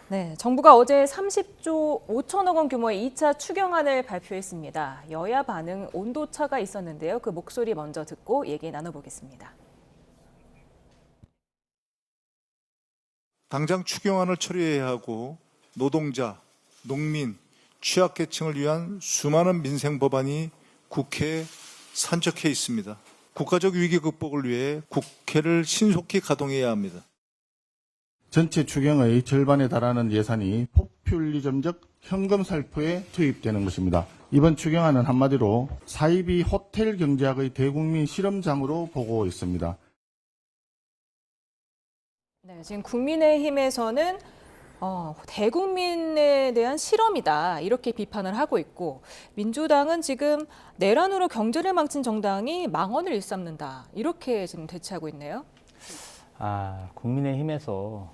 [SPEAKER 1] 네, 정부가 어제 30조 5천억 원 규모의 2차 추경안을 발표했습니다. 여야 반응 온도차가 있었는데요. 그 목소리 먼저 듣고 얘기 나눠보겠습니다.
[SPEAKER 7] 당장 추경안을 처리해야 하고 노동자, 농민, 취약계층을 위한 수많은 민생 법안이 국회에 산적해 있습니다. 국가적 위기 극복을 위해 국회를 신속히 가동해야 합니다.
[SPEAKER 8] 전체 추경의 절반에 달하는 예산이 포퓰리즘적 현금 살포에 투입되는 것입니다. 이번 추경안은 한마디로 사이비 호텔 경제학의 대국민 실험장으로 보고 있습니다.
[SPEAKER 1] 네, 지금 국민의힘에서는 대국민에 대한 실험이다 이렇게 비판을 하고 있고 민주당은 지금 내란으로 경제를 망친 정당이 망언을 일삼는다 이렇게 지금 대치하고 있네요.
[SPEAKER 12] 국민의힘에서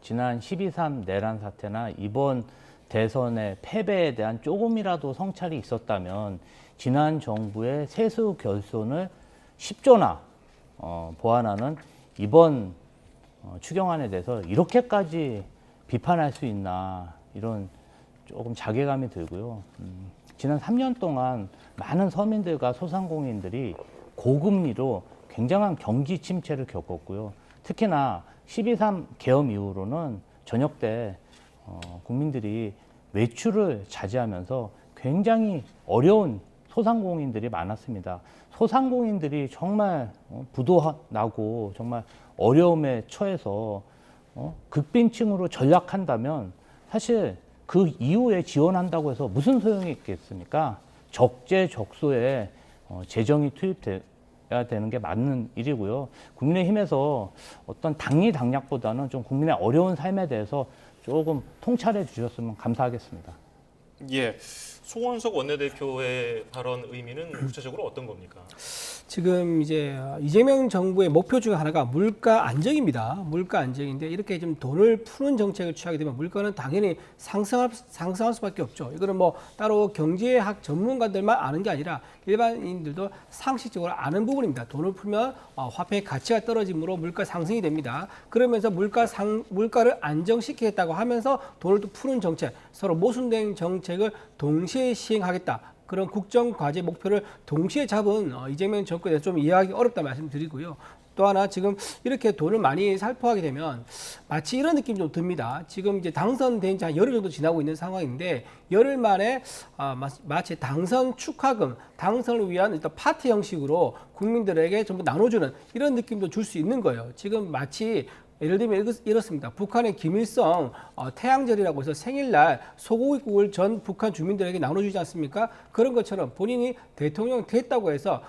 [SPEAKER 12] 지난 12.3 내란 사태나 이번 대선의 패배에 대한 조금이라도 성찰이 있었다면 지난 정부의 세수 결손을 10조나 보완하는 이번 추경안에 대해서 이렇게까지 비판할 수 있나 이런 조금 자괴감이 들고요. 지난 3년 동안 많은 서민들과 소상공인들이 고금리로 굉장한 경기 침체를 겪었고요. 특히나 12.3 계엄 이후로는 저녁 때 국민들이 외출을 자제하면서 굉장히 어려운 소상공인들이 많았습니다. 소상공인들이 정말 부도나고 정말 어려움에 처해서 극빈층으로 전락한다면 사실 그 이후에 지원한다고 해서 무슨 소용이 있겠습니까? 적재적소에 재정이 투입돼야 되는 게 맞는 일이고요. 국민의힘에서 어떤 당리당략보다는 좀 국민의 어려운 삶에 대해서 조금 통찰해 주셨으면 감사하겠습니다.
[SPEAKER 2] 예, 송원석 원내대표의 발언 의미는 구체적으로 어떤 겁니까?
[SPEAKER 11] 지금 이제 이재명 정부의 목표 중 하나가 물가 안정입니다. 물가 안정인데 이렇게 좀 돈을 푸는 정책을 취하게 되면 물가는 당연히 상승할 수밖에 없죠. 이거는 뭐 따로 경제학 전문가들만 아는 게 아니라 일반인들도 상식적으로 아는 부분입니다. 돈을 풀면 화폐의 가치가 떨어지므로 물가 상승이 됩니다. 그러면서 물가를 안정시키겠다고 하면서 돈을 또 푸는 정책, 서로 모순된 정책을 동시에 시행하겠다. 그런 국정과제 목표를 동시에 잡은 이재명 정권에서 좀 이해하기 어렵다 말씀드리고요. 또 하나 지금 이렇게 돈을 많이 살포하게 되면 마치 이런 느낌이 좀 듭니다. 지금 이제 당선된 지 한 열흘 정도 지나고 있는 상황인데 열흘 만에 마치 당선 축하금, 당선을 위한 일단 파티 형식으로 국민들에게 전부 나눠주는 이런 느낌도 줄 수 있는 거예요. 지금 마치 예를 들면 이렇습니다. 북한의 김일성 태양절이라고 해서 생일날 소고기국을 전 북한 주민들에게 나눠주지 않습니까? 그런 것처럼 본인이 대통령 됐다고 해서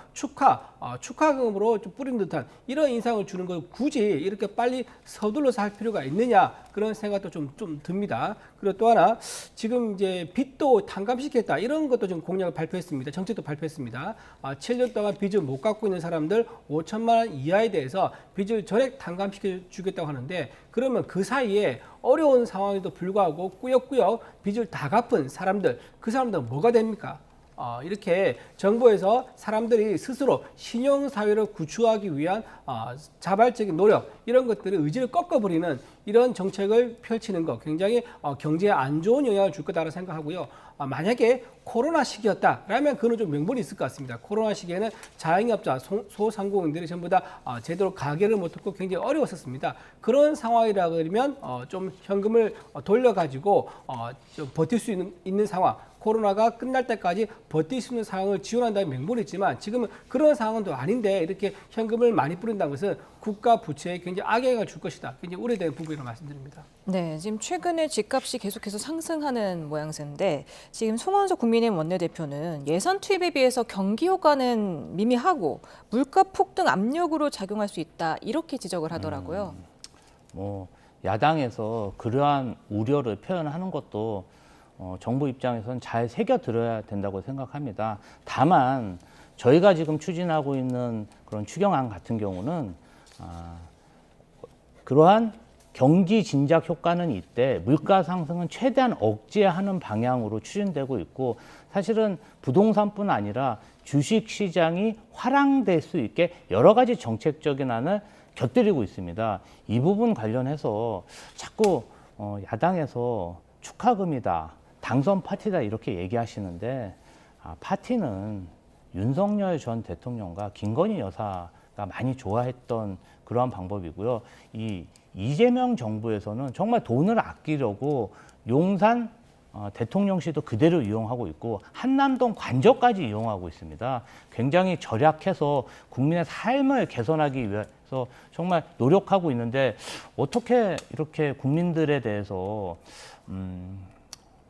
[SPEAKER 11] 축하금으로 좀 뿌린 듯한 이런 인상을 주는 걸 굳이 이렇게 빨리 서둘러서 할 필요가 있느냐 그런 생각도 좀 듭니다. 그리고 또 하나 지금 이제 빚도 탕감시켰다 이런 것도 좀 공약을 발표했습니다. 정책도 발표했습니다. 7년 동안 빚을 못 갚고 있는 사람들 5천만 원 이하에 대해서 빚을 전액 탕감시켜 주겠다고 하는데 그러면 그 사이에 어려운 상황에도 불구하고 꾸역꾸역 빚을 다 갚은 사람들 그 사람들은 뭐가 됩니까? 이렇게 정부에서 사람들이 스스로 신용사회를 구축하기 위한 자발적인 노력 이런 것들의 의지를 꺾어버리는 이런 정책을 펼치는 것 굉장히 경제에 안 좋은 영향을 줄 거다라고 생각하고요. 만약에 코로나 시기였다라면 그건 좀 명분이 있을 것 같습니다. 코로나 시기에는 자영업자, 소상공인들이 전부 다 제대로 가게를 못했고 굉장히 어려웠었습니다. 그런 상황이라 그러면 좀 현금을 돌려가지고 좀 버틸 수 있는 상황 코로나가 끝날 때까지 버틸 수 있는 상황을 지원한다는 명분이 있지만 지금은 그런 상황도 아닌데 이렇게 현금을 많이 뿌린다는 것은 국가 부채에 굉장히 악영향을 줄 것이다. 굉장히 우려되는 부분이라고 말씀드립니다.
[SPEAKER 1] 네, 지금 최근에 집값이 계속해서 상승하는 모양새인데 지금 송원석 국민의힘 원내대표는 예산 투입에 비해서 경기 효과는 미미하고 물가 폭등 압력으로 작용할 수 있다 이렇게 지적을 하더라고요.
[SPEAKER 12] 야당에서 그러한 우려를 표현하는 것도 정부 입장에서는 잘 새겨들어야 된다고 생각합니다. 다만 저희가 지금 추진하고 있는 그런 추경안 같은 경우는 그러한 경기 진작 효과는 있대 물가 상승은 최대한 억제하는 방향으로 추진되고 있고 사실은 부동산뿐 아니라 주식시장이 화랑될 수 있게 여러 가지 정책적인 안을 곁들이고 있습니다. 이 부분 관련해서 자꾸 야당에서 축하금이다. 당선 파티다 이렇게 얘기하시는데 파티는 윤석열 전 대통령과 김건희 여사가 많이 좋아했던 그러한 방법이고요. 이 이재명 정부에서는 정말 돈을 아끼려고 용산 대통령실도 그대로 이용하고 있고 한남동 관저까지 이용하고 있습니다. 굉장히 절약해서 국민의 삶을 개선하기 위해서 정말 노력하고 있는데 어떻게 이렇게 국민들에 대해서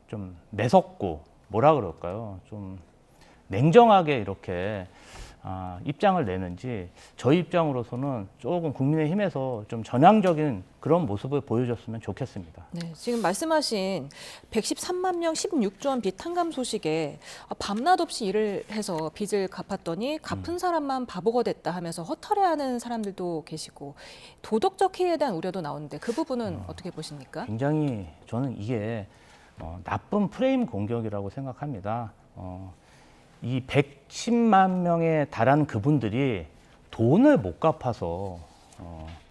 [SPEAKER 12] 좀 매섭고 뭐라 그럴까요? 좀 냉정하게 이렇게 입장을 내는지 저희 입장으로서는 조금 국민의힘에서 좀 전향적인 그런 모습을 보여줬으면 좋겠습니다.
[SPEAKER 1] 네, 지금 말씀하신 113만 명 16조 원 빚 탕감 소식에 밤낮 없이 일을 해서 빚을 갚았더니 갚은 사람만 바보가 됐다 하면서 허탈해하는 사람들도 계시고 도덕적 해이에 대한 우려도 나오는데 그 부분은 어떻게 보십니까?
[SPEAKER 12] 굉장히 저는 이게 나쁜 프레임 공격이라고 생각합니다. 이 110만 명에 달하는 그분들이 돈을 못 갚아서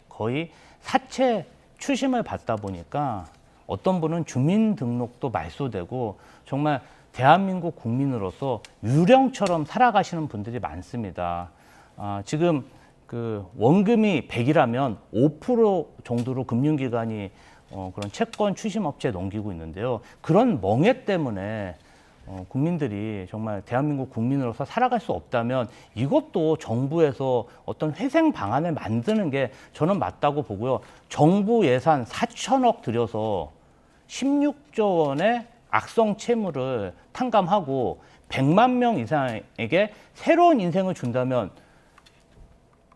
[SPEAKER 12] 거의 사채 추심을 받다 보니까 어떤 분은 주민등록도 말소되고 정말 대한민국 국민으로서 유령처럼 살아가시는 분들이 많습니다. 지금 그 원금이 100이라면 5% 정도로 금융기관이 그런 채권 추심업체에 넘기고 있는데요. 그런 멍해 때문에 국민들이 정말 대한민국 국민으로서 살아갈 수 없다면 이것도 정부에서 어떤 회생 방안을 만드는 게 저는 맞다고 보고요. 정부 예산 4천억 들여서 16조 원의 악성 채무를 탕감하고 100만 명 이상에게 새로운 인생을 준다면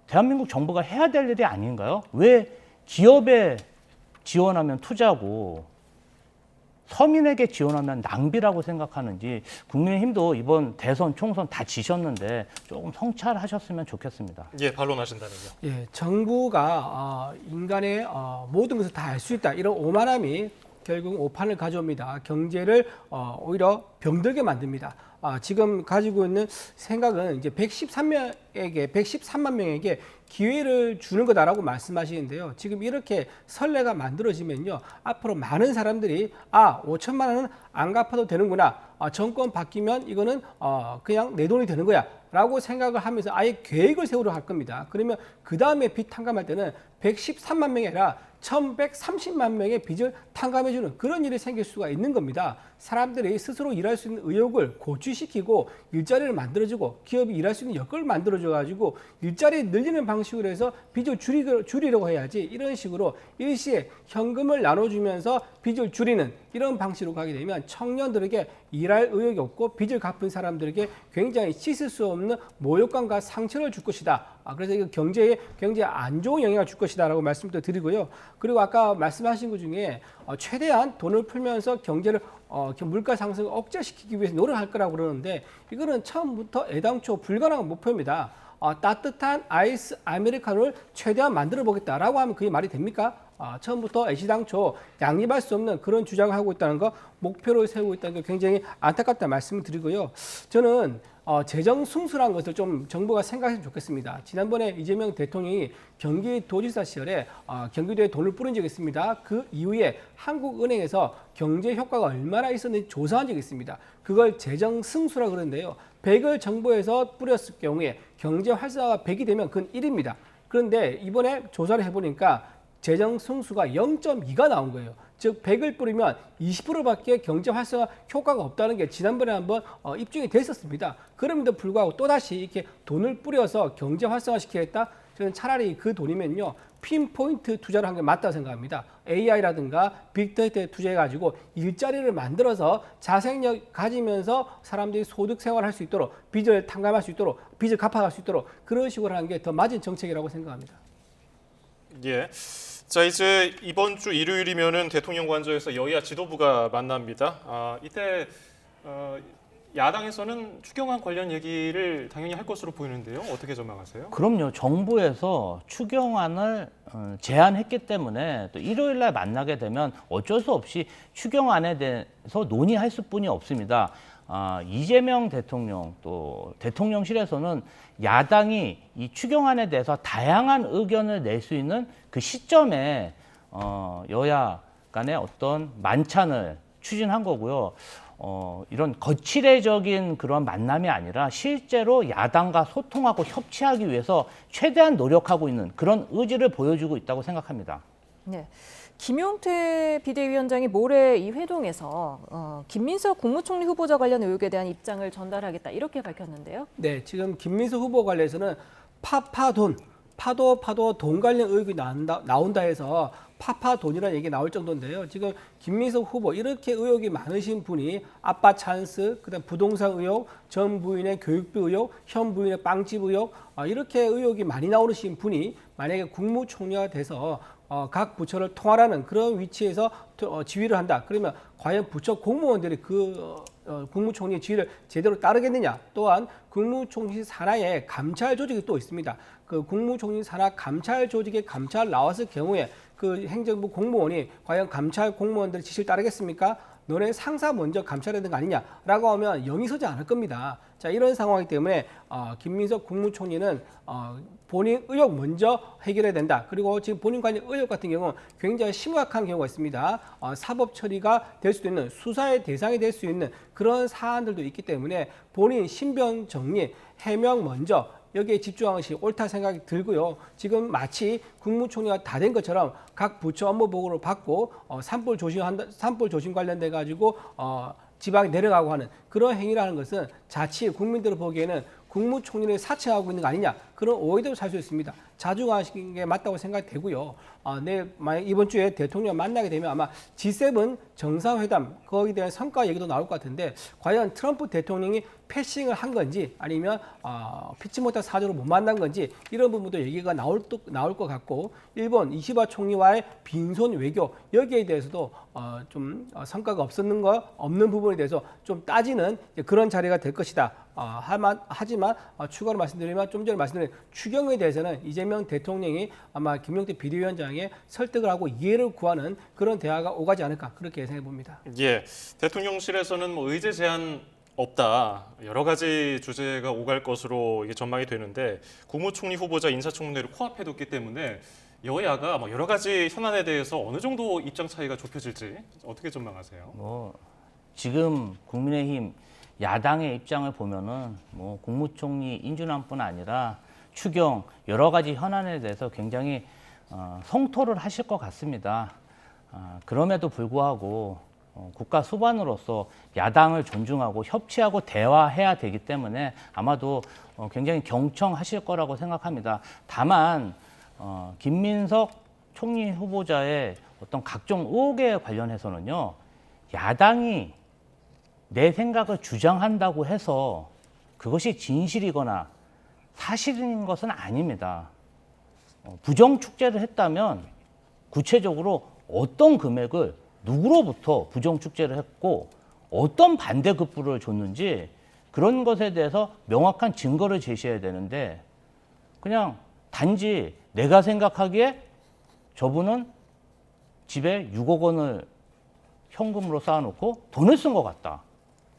[SPEAKER 12] 대한민국 정부가 해야 될 일이 아닌가요? 왜 기업에 지원하면 투자고 서민에게 지원하면 낭비라고 생각하는지 국민의힘도 이번 대선, 총선 다 지셨는데 조금 성찰하셨으면 좋겠습니다.
[SPEAKER 2] 예, 반론하신다면요.
[SPEAKER 11] 예, 정부가 인간의 모든 것을 다 알 수 있다. 이런 오만함이 결국 오판을 가져옵니다. 경제를 오히려 병들게 만듭니다. 지금 가지고 있는 생각은 이제 113만 명에게 기회를 주는 거다라고 말씀하시는데요. 지금 이렇게 선례가 만들어지면요. 앞으로 많은 사람들이 5천만 원은 안 갚아도 되는구나. 정권 바뀌면 이거는 그냥 내 돈이 되는 거야. 라고 생각을 하면서 아예 계획을 세우려 할 겁니다. 그러면 그 다음에 빚 탕감할 때는 113만 명이 아니라 1130만 명의 빚을 탕감해주는 그런 일이 생길 수가 있는 겁니다. 사람들이 스스로 일할 수 있는 의욕을 고취시키고 일자리를 만들어주고 기업이 일할 수 있는 여건을 만들어줘가지고 일자리 늘리는 방식으로 해서 빚을 줄이려고 해야지 이런 식으로 일시에 현금을 나눠주면서 빚을 줄이는 이런 방식으로 가게 되면 청년들에게 일할 의욕이 없고 빚을 갚은 사람들에게 굉장히 씻을 수 없는 모욕감과 상처를 줄 것이다. 그래서 이거 경제에 굉장히 안 좋은 영향을 줄 것이다라고 말씀도 드리고요. 그리고 아까 말씀하신 것 중에 최대한 돈을 풀면서 경제를 물가 상승을 억제시키기 위해서 노력할 거라고 그러는데 이거는 처음부터 애당초 불가능한 목표입니다. 따뜻한 아이스 아메리카노를 최대한 만들어 보겠다라고 하면 그게 말이 됩니까? 처음부터 애시당초 양립할 수 없는 그런 주장을 하고 있다는 거, 목표를 세우고 있다는 게 굉장히 안타깝다 말씀을 드리고요. 저는 재정 순수라는 것을 좀 정부가 생각했으면 좋겠습니다. 지난번에 이재명 대통령이 경기도지사 시절에 경기도에 돈을 뿌린 적이 있습니다. 그 이후에 한국은행에서 경제 효과가 얼마나 있었는지 조사한 적이 있습니다. 그걸 재정 승수라고 그러는데요. 100을 정부에서 뿌렸을 경우에 경제 활성화가 100이 되면 그건 1입니다. 그런데 이번에 조사를 해보니까 재정 승수가 0.2가 나온 거예요. 즉 100을 뿌리면 20%밖에 경제 활성화 효과가 없다는 게 지난번에 한번 입증이 됐었습니다. 그럼에도 불구하고 또다시 이렇게 돈을 뿌려서 경제 활성화 시키겠다? 저는 차라리 그 돈이면요. 핀포인트 투자를 한 게 맞다고 생각합니다. AI라든가 빅데이터에 투자해가지고 일자리를 만들어서 자생력 가지면서 사람들이 소득 생활할 수 있도록 빚을 탕감할 수 있도록 빚을 갚아갈 수 있도록 그런 식으로 하는 게 더 맞은 정책이라고 생각합니다.
[SPEAKER 2] 예. 자, 이제 이번 주 일요일이면은 대통령 관저에서 여야 지도부가 만납니다. 이때 야당에서는 추경안 관련 얘기를 당연히 할 것으로 보이는데요. 어떻게 전망하세요?
[SPEAKER 12] 그럼요. 정부에서 추경안을 제안했기 때문에 또 일요일 날 만나게 되면 어쩔 수 없이 추경안에 대해서 논의할 수뿐이 없습니다. 이재명 대통령 또 대통령실에서는 야당이 이 추경안에 대해서 다양한 의견을 낼 수 있는 그 시점에 여야 간의 어떤 만찬을 추진한 거고요. 이런 거칠애적인 그런 만남이 아니라 실제로 야당과 소통하고 협치하기 위해서 최대한 노력하고 있는 그런 의지를 보여주고 있다고 생각합니다.
[SPEAKER 1] 네. 김용태 비대위원장이 모레 이 회동에서 김민석 국무총리 후보자 관련 의혹에 대한 입장을 전달하겠다 이렇게 밝혔는데요.
[SPEAKER 11] 네, 지금 김민석 후보 관련해서는 파도 돈 관련 의혹이 나온다 해서 파파돈이라는 얘기 나올 정도인데요. 지금 김민석 후보 이렇게 의혹이 많으신 분이 아빠 찬스, 그다음 부동산 의혹, 전 부인의 교육비 의혹, 현 부인의 빵집 의혹 이렇게 의혹이 많이 나오신 분이 만약에 국무총리가 돼서 각 부처를 통할하는 그런 위치에서 지휘를 한다. 그러면 과연 부처 공무원들이 그 국무총리의 지휘를 제대로 따르겠느냐. 또한 국무총리 산하에 감찰 조직이 또 있습니다. 그 국무총리 산하 감찰 조직에 감찰 나왔을 경우에 그 행정부 공무원이 과연 감찰 공무원들의 지시를 따르겠습니까? 너네 상사 먼저 감찰해야 되는 거 아니냐라고 하면 영이 서지 않을 겁니다. 자, 이런 상황이기 때문에 김민석 국무총리는 본인 의혹 먼저 해결해야 된다. 그리고 지금 본인 관련 의혹 같은 경우는 굉장히 심각한 경우가 있습니다. 사법 처리가 될 수도 있는 수사의 대상이 될 수 있는 그런 사안들도 있기 때문에 본인 신변 정리, 해명 먼저 여기에 집중하는 것이 옳다 생각이 들고요. 지금 마치 국무총리가 다 된 것처럼 각 부처 업무 보고를 받고 산불 조심 관련돼 가지고 지방에 내려가고 하는 그런 행위라는 것은 자칫 국민들을 보기에는 국무총리를 사칭하고 있는 거 아니냐, 그런 오해도 살 수 있습니다. 자주 가시는 게 맞다고 생각되고요. 만약 이번 주에 대통령 만나게 되면 아마 G7 정상회담 거기에 대한 성과 얘기도 나올 것 같은데, 과연 트럼프 대통령이 패싱을 한 건지 아니면 피치 못할 사조로 못 만난 건지 이런 부분도 얘기가 나올 것 같고, 일본 이시바 총리와의 빈손 외교 여기에 대해서도 좀 성과가 없는 부분에 대해서 좀 따지는 그런 자리가 될 것이다. 하지만 추가로 말씀드리면 좀 전에 말씀드린 추경에 대해서는 이재명 대통령이 아마 김용태 비대위원장의 설득을 하고 이해를 구하는 그런 대화가 오가지 않을까, 그렇게 예상해 봅니다.
[SPEAKER 2] 예, 대통령실에서는 뭐 의제 제한 없다, 여러 가지 주제가 오갈 것으로 이게 전망이 되는데, 국무총리 후보자 인사청문회를 코앞에 뒀기 때문에 여야가 뭐 여러 가지 현안에 대해서 어느 정도 입장 차이가 좁혀질지 어떻게 전망하세요?
[SPEAKER 12] 지금 국민의힘 야당의 입장을 보면은 국무총리 인준안뿐 아니라 추경 여러 가지 현안에 대해서 굉장히 성토를 하실 것 같습니다. 그럼에도 불구하고 국가 수반으로서 야당을 존중하고 협치하고 대화해야 되기 때문에 아마도 굉장히 경청하실 거라고 생각합니다. 다만 김민석 총리 후보자의 어떤 각종 의혹에 관련해서는요, 야당이 내 생각을 주장한다고 해서 그것이 진실이거나 사실인 것은 아닙니다. 부정축제를 했다면 구체적으로 어떤 금액을 누구로부터 부정축제를 했고 어떤 반대급부를 줬는지 그런 것에 대해서 명확한 증거를 제시해야 되는데, 그냥 단지 내가 생각하기에 저분은 집에 6억 원을 현금으로 쌓아놓고 돈을 쓴 것 같다,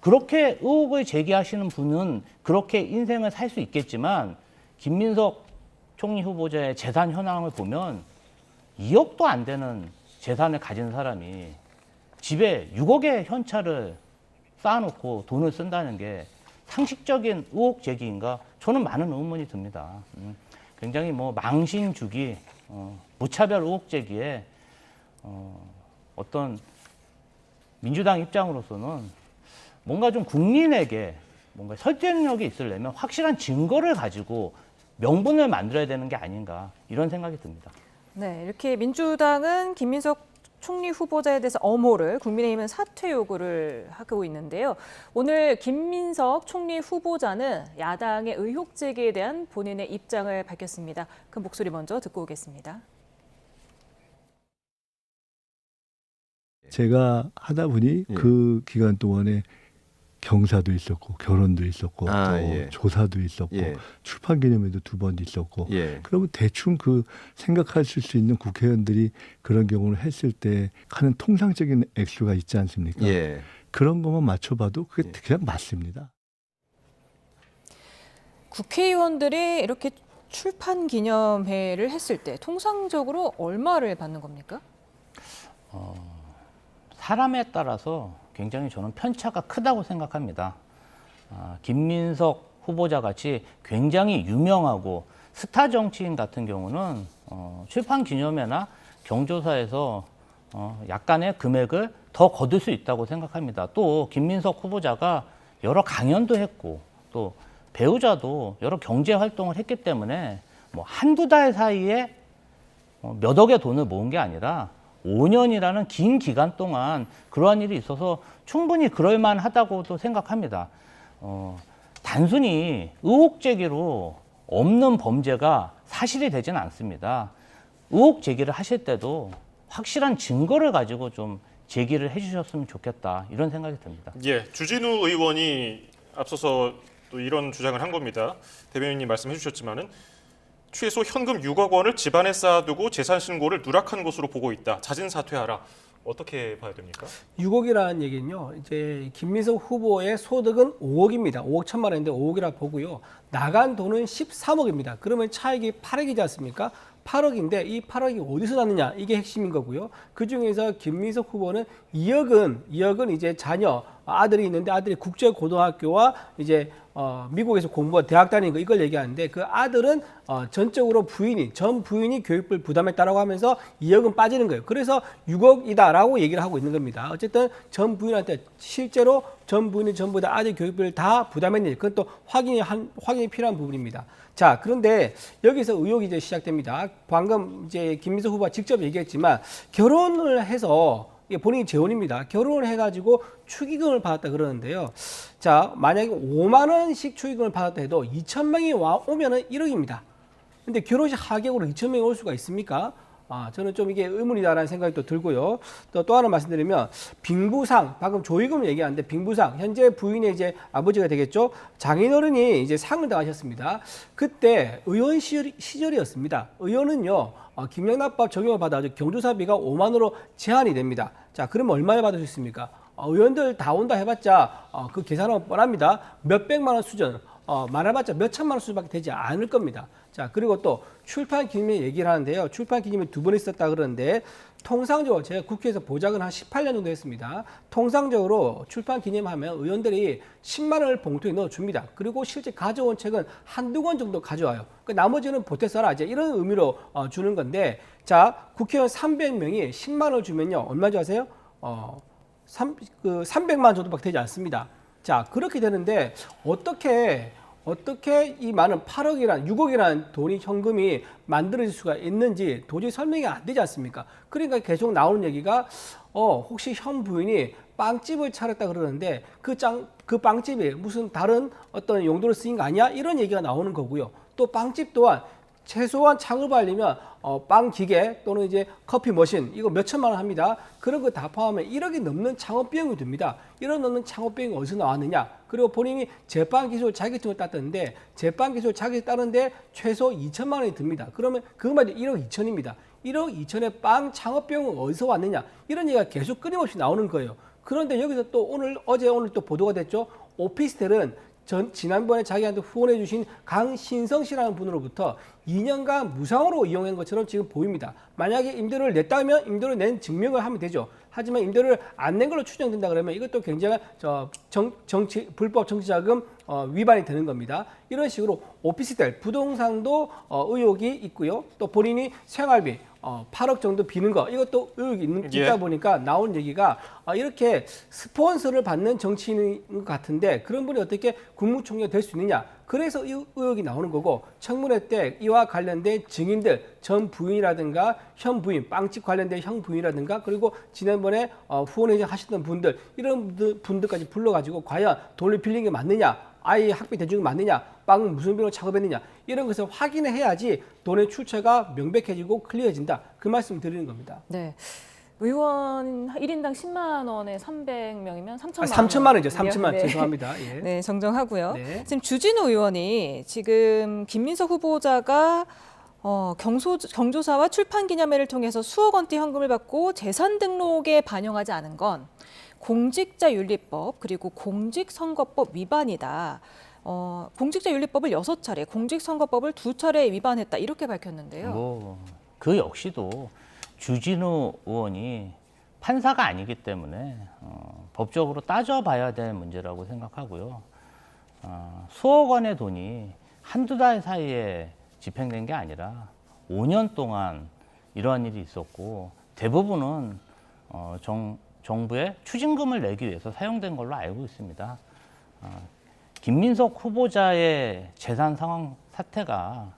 [SPEAKER 12] 그렇게 의혹을 제기하시는 분은 그렇게 인생을 살 수 있겠지만, 김민석 총리 후보자의 재산 현황을 보면 2억도 안 되는 재산을 가진 사람이 집에 6억의 현찰을 쌓아놓고 돈을 쓴다는 게 상식적인 의혹 제기인가? 저는 많은 의문이 듭니다. 굉장히 망신주기, 무차별 의혹 제기에 어떤 민주당 입장으로서는 뭔가 좀 국민에게 뭔가 설득력이 있으려면 확실한 증거를 가지고 명분을 만들어야 되는 게 아닌가, 이런 생각이 듭니다.
[SPEAKER 1] 네, 이렇게 민주당은 김민석 총리 후보자에 대해서 엄호를, 국민의힘은 사퇴 요구를 하고 있는데요. 오늘 김민석 총리 후보자는 야당의 의혹 제기에 대한 본인의 입장을 밝혔습니다. 그 목소리 먼저 듣고 오겠습니다.
[SPEAKER 13] 제가 하다 보니 그 기간 동안에 경사도 있었고 결혼도 있었고 또 조사도 있었고 출판 기념회도 2번 있었고 그러면 대충 그 생각하실 수 있는 국회의원들이 그런 경우를 했을 때 하는 통상적인 액수가 있지 않습니까? 그런 것만 맞춰봐도 그게 그냥 맞습니다.
[SPEAKER 1] 국회의원들이 이렇게 출판 기념회를 했을 때 통상적으로 얼마를 받는 겁니까?
[SPEAKER 12] 사람에 따라서 굉장히 저는 편차가 크다고 생각합니다. 김민석 후보자 같이 굉장히 유명하고 스타 정치인 같은 경우는 출판 기념회나 경조사에서 약간의 금액을 더 거둘 수 있다고 생각합니다. 또 김민석 후보자가 여러 강연도 했고 또 배우자도 여러 경제 활동을 했기 때문에 한두 달 사이에 몇 억의 돈을 모은 게 아니라 5년이라는 긴 기간 동안 그러한 일이 있어서 충분히 그럴 만하다고도 생각합니다. 단순히 의혹 제기로 없는 범죄가 사실이 되지는 않습니다. 의혹 제기를 하실 때도 확실한 증거를 가지고 좀 제기를 해주셨으면 좋겠다, 이런 생각이 듭니다.
[SPEAKER 2] 예, 주진우 의원이 앞서서 또 이런 주장을 한 겁니다. 대변인님 말씀해 주셨지만은 최소 현금 6억 원을 집안에 쌓아두고 재산 신고를 누락한 것으로 보고 있다. 자진 사퇴하라. 어떻게 봐야 됩니까?
[SPEAKER 11] 6억이라는 얘기는요, 이제 김민석 후보의 소득은 5억입니다. 5억 1천만 원인데 5억이라 보고요. 나간 돈은 13억입니다. 그러면 차익이 8억이지 않습니까? 8억인데 이 8억이 어디서 났느냐, 이게 핵심인 거고요. 그 중에서 김민석 후보는 2억은 이제 자녀 아들이 있는데 아들이 국제고등학교와 이제 미국에서 공부한 대학 다니는 거 이걸 얘기하는데 그 아들은 전적으로 전 부인이 교육비를 부담했다라고 하면서 2억은 빠지는 거예요. 그래서 6억이다라고 얘기를 하고 있는 겁니다. 어쨌든 전 부인한테 실제로 전 부인이 전부 다 아들 교육비를 다 부담했는지 그건 또 확인이 필요한 부분입니다. 자, 그런데 여기서 의혹이 이제 시작됩니다. 방금 이제 김민석 후보가 직접 얘기했지만 결혼을 해서 이게 본인이 재혼입니다. 결혼을 해가지고 축의금을 받았다 그러는데요. 자, 만약에 5만 원씩 축의금을 받았다 해도 2천 명이 오면은 1억입니다. 근데 결혼식 하객으로 2천 명이 올 수가 있습니까? 저는 좀 이게 의문이다라는 생각이 또 들고요. 또 하나 말씀드리면 빙부상, 방금 조의금을 얘기하는데 빙부상, 현재 부인의 이제 아버지가 되겠죠. 장인어른이 이제 상을 당하셨습니다. 그때 의원 시절이었습니다. 의원은요, 김영란법 적용을 받아서 경조사비가 5만 원으로 제한이 됩니다. 자, 그러면 얼마나 받을 수 있습니까? 의원들 다 온다 해봤자 그 계산은 뻔합니다. 몇백만 원 수준, 말해봤자 몇천만 원 수준밖에 되지 않을 겁니다. 자, 그리고 또 출판 기념일 얘기를 하는데요. 출판 기념일 2번 있었다 그러는데 통상적으로 제가 국회에서 보작은 한 18년 정도 했습니다. 통상적으로 출판 기념하면 의원들이 10만 원을 봉투에 넣어줍니다. 그리고 실제 가져온 책은 한두 권 정도 가져와요. 그 나머지는 보태 써라. 이제 이런 의미로 주는 건데, 자, 국회의원 300명이 10만 원을 주면요. 얼마 줄 아세요? 300만 원 정도밖에 되지 않습니다. 자, 그렇게 되는데 어떻게 이 많은 8억이란 6억이라는 돈이 현금이 만들어질 수가 있는지 도저히 설명이 안 되지 않습니까? 그러니까 계속 나오는 얘기가 혹시 현 부인이 빵집을 차렸다 그러는데 그 빵집이 무슨 다른 어떤 용도로 쓰인 거 아니야? 이런 얘기가 나오는 거고요. 또 빵집 또한 최소한 창업하려면 빵 기계 또는 이제 커피 머신 이거 몇 천만 원 합니다. 그런 거 다 포함하면 1억이 넘는 창업 비용이 듭니다. 1억 넘는 창업 비용이 어디서 나왔느냐? 그리고 본인이 제빵 기술 자격증을 땄던데 제빵 기술 자격증 따는데 최소 2천만 원이 듭니다. 그러면 그것만 해도 1억 2천입니다. 1억 2천의 빵 창업 비용은 어디서 왔느냐? 이런 얘기가 계속 끊임없이 나오는 거예요. 그런데 여기서 또 오늘 또 보도가 됐죠. 오피스텔은 지난번에 자기한테 후원해 주신 강신성 씨라는 분으로부터 2년간 무상으로 이용한 것처럼 지금 보입니다. 만약에 임대료를 냈다면 임대료를 낸 증명을 하면 되죠. 하지만 임대료를 안 낸 걸로 추정된다 그러면 이것도 굉장히 불법 정치자금 위반이 되는 겁니다. 이런 식으로 오피스텔, 부동산도 의혹이 있고요. 또 본인이 생활비 8억 정도 비는 거 이것도 의혹이 있다 보니까 나온 얘기가 이렇게 스폰서를 받는 정치인인 것 같은데 그런 분이 어떻게 국무총리가 될 수 있느냐. 그래서 이 의혹이 나오는 거고 청문회 때 이와 관련된 증인들 전 부인이라든가 현 부인, 빵집 관련된 현 부인이라든가 그리고 지난번에 후원회 하셨던 분들 이런 분들까지 불러가지고 과연 돈을 빌린 게 맞느냐, 아이 학비 대중이 맞느냐, 빵은 무슨 비용으로 작업했느냐 이런 것을 확인해야지 돈의 출처가 명백해지고 클리어진다. 그 말씀 드리는 겁니다.
[SPEAKER 1] 네. 의원 1인당 10만 원에 300명이면 3천만 원.
[SPEAKER 11] 3천만 원이죠. 3천만 원.
[SPEAKER 1] 네.
[SPEAKER 11] 죄송합니다. 예.
[SPEAKER 1] 네, 정정하고요.
[SPEAKER 11] 네.
[SPEAKER 1] 지금 주진우 의원이 지금 김민석 후보자가 경조사와 출판기념회를 통해서 수억 원대 현금을 받고 재산 등록에 반영하지 않은 건 공직자윤리법 그리고 공직선거법 위반이다. 공직자윤리법을 6차례, 공직선거법을 2차례 위반했다 이렇게 밝혔는데요.
[SPEAKER 12] 그 역시도 주진우 의원이 판사가 아니기 때문에 법적으로 따져봐야 될 문제라고 생각하고요. 수억 원의 돈이 한두 달 사이에 집행된 게 아니라 5년 동안 이러한 일이 있었고 대부분은 정부에 추징금을 내기 위해서 사용된 걸로 알고 있습니다. 김민석 후보자의 재산 상황 사태가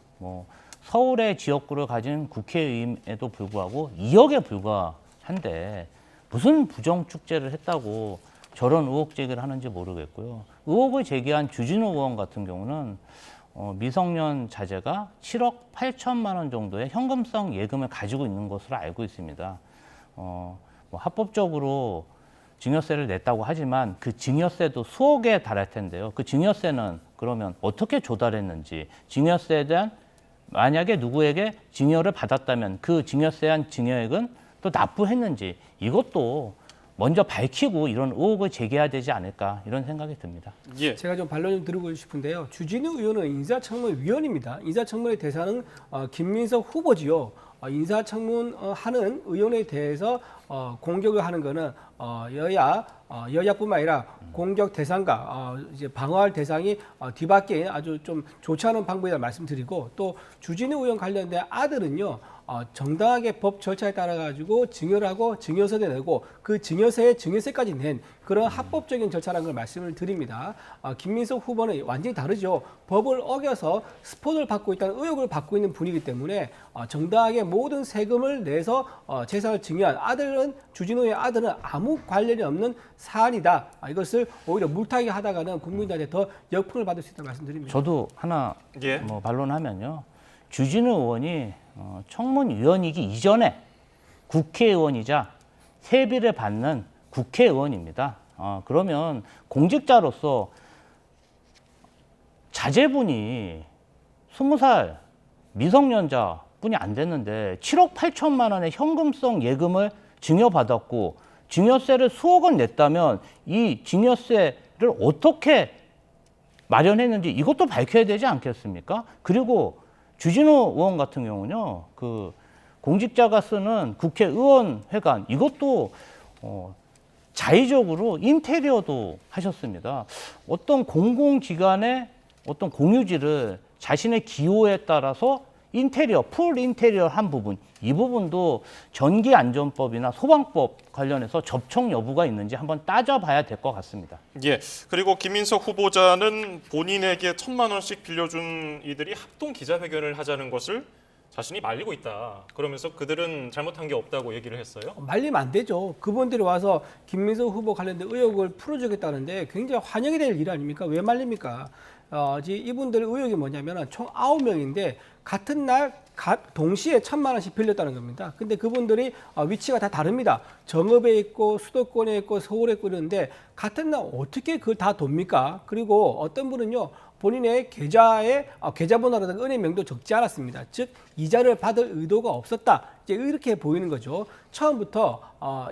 [SPEAKER 12] 서울의 지역구를 가진 국회의원에도 불구하고 2억에 불과한데 무슨 부정축제를 했다고 저런 의혹 제기를 하는지 모르겠고요. 의혹을 제기한 주진우 의원 같은 경우는 미성년 자제가 7억 8천만 원 정도의 현금성 예금을 가지고 있는 것으로 알고 있습니다. 합법적으로 증여세를 냈다고 하지만 그 증여세도 수억에 달할 텐데요. 그 증여세는 그러면 어떻게 조달했는지, 증여세에 대한 만약에 누구에게 증여를 받았다면 그 증여세한 증여액은 또 납부했는지 이것도 먼저 밝히고 이런 의혹을 제기해야 되지 않을까 이런 생각이 듭니다.
[SPEAKER 11] 예. 제가 좀 반론 좀 드리고 싶은데요. 주진우 의원은 인사청문회 위원입니다. 인사청문회 대상은 김민석 후보지요. 인사청문하는 의원에 대해서 공격을 하는 거는 여야뿐만 아니라 공격 대상과 이제 방어할 대상이 뒤바뀐 아주 좀 좋지 않은 방법이라 말씀드리고, 또 주진우 의원 관련된 아들은요. 정당하게 법 절차에 따라 가지고 증여를 하고 증여세를 내고 그 증여세에 증여세까지 낸 그런 합법적인 절차라는 걸 말씀을 드립니다. 김민석 후보는 완전히 다르죠. 법을 어겨서 스폰을 받고 있다는 의혹을 받고 있는 분이기 때문에 정당하게 모든 세금을 내서 재산을 증여한 아들은, 주진우의 아들은 아무 관련이 없는 사안이다. 이것을 오히려 물타기 하다가는 국민들한테 더 역풍을 받을 수 있다고 말씀드립니다.
[SPEAKER 12] 저도 하나 반론하면요. 주진우 의원이 청문위원이기 이전에 국회의원이자 세비를 받는 국회의원입니다. 그러면 공직자로서 자제분이 20살 미성년자뿐이 안 됐는데 7억 8천만 원의 현금성 예금을 증여받았고 증여세를 수억 원 냈다면 이 증여세를 어떻게 마련했는지 이것도 밝혀야 되지 않겠습니까? 그리고 주진우 의원 같은 경우는요, 그 공직자가 쓰는 국회의원회관 이것도 자의적으로 인테리어도 하셨습니다. 어떤 공공기관의 어떤 공유지를 자신의 기호에 따라서 인테리어, 풀 인테리어 한 부분, 이 부분도 전기안전법이나 소방법 관련해서 접촉 여부가 있는지 한번 따져봐야 될 것 같습니다.
[SPEAKER 2] 예. 그리고 김민석 후보자는 본인에게 1,000만 원씩 빌려준 이들이 합동 기자회견을 하자는 것을 자신이 말리고 있다. 그러면서 그들은 잘못한 게 없다고 얘기를 했어요.
[SPEAKER 11] 말리면 안 되죠. 그분들이 와서 김민석 후보 관련된 의혹을 풀어주겠다는데 굉장히 환영이 될 일 아닙니까? 왜 말립니까? 이분들의 의혹이 뭐냐면 총 9명인데 같은 날 동시에 1,000만 원씩 빌렸다는 겁니다. 근데 그분들이 위치가 다 다릅니다. 정읍에 있고 수도권에 있고 서울에 있고 이러는데 같은 날 어떻게 그걸 다 돕니까? 그리고 어떤 분은요. 본인의 계좌에 계좌번호라든가 은행명도 적지 않았습니다. 즉 이자를 받을 의도가 없었다. 이제 이렇게 보이는 거죠. 처음부터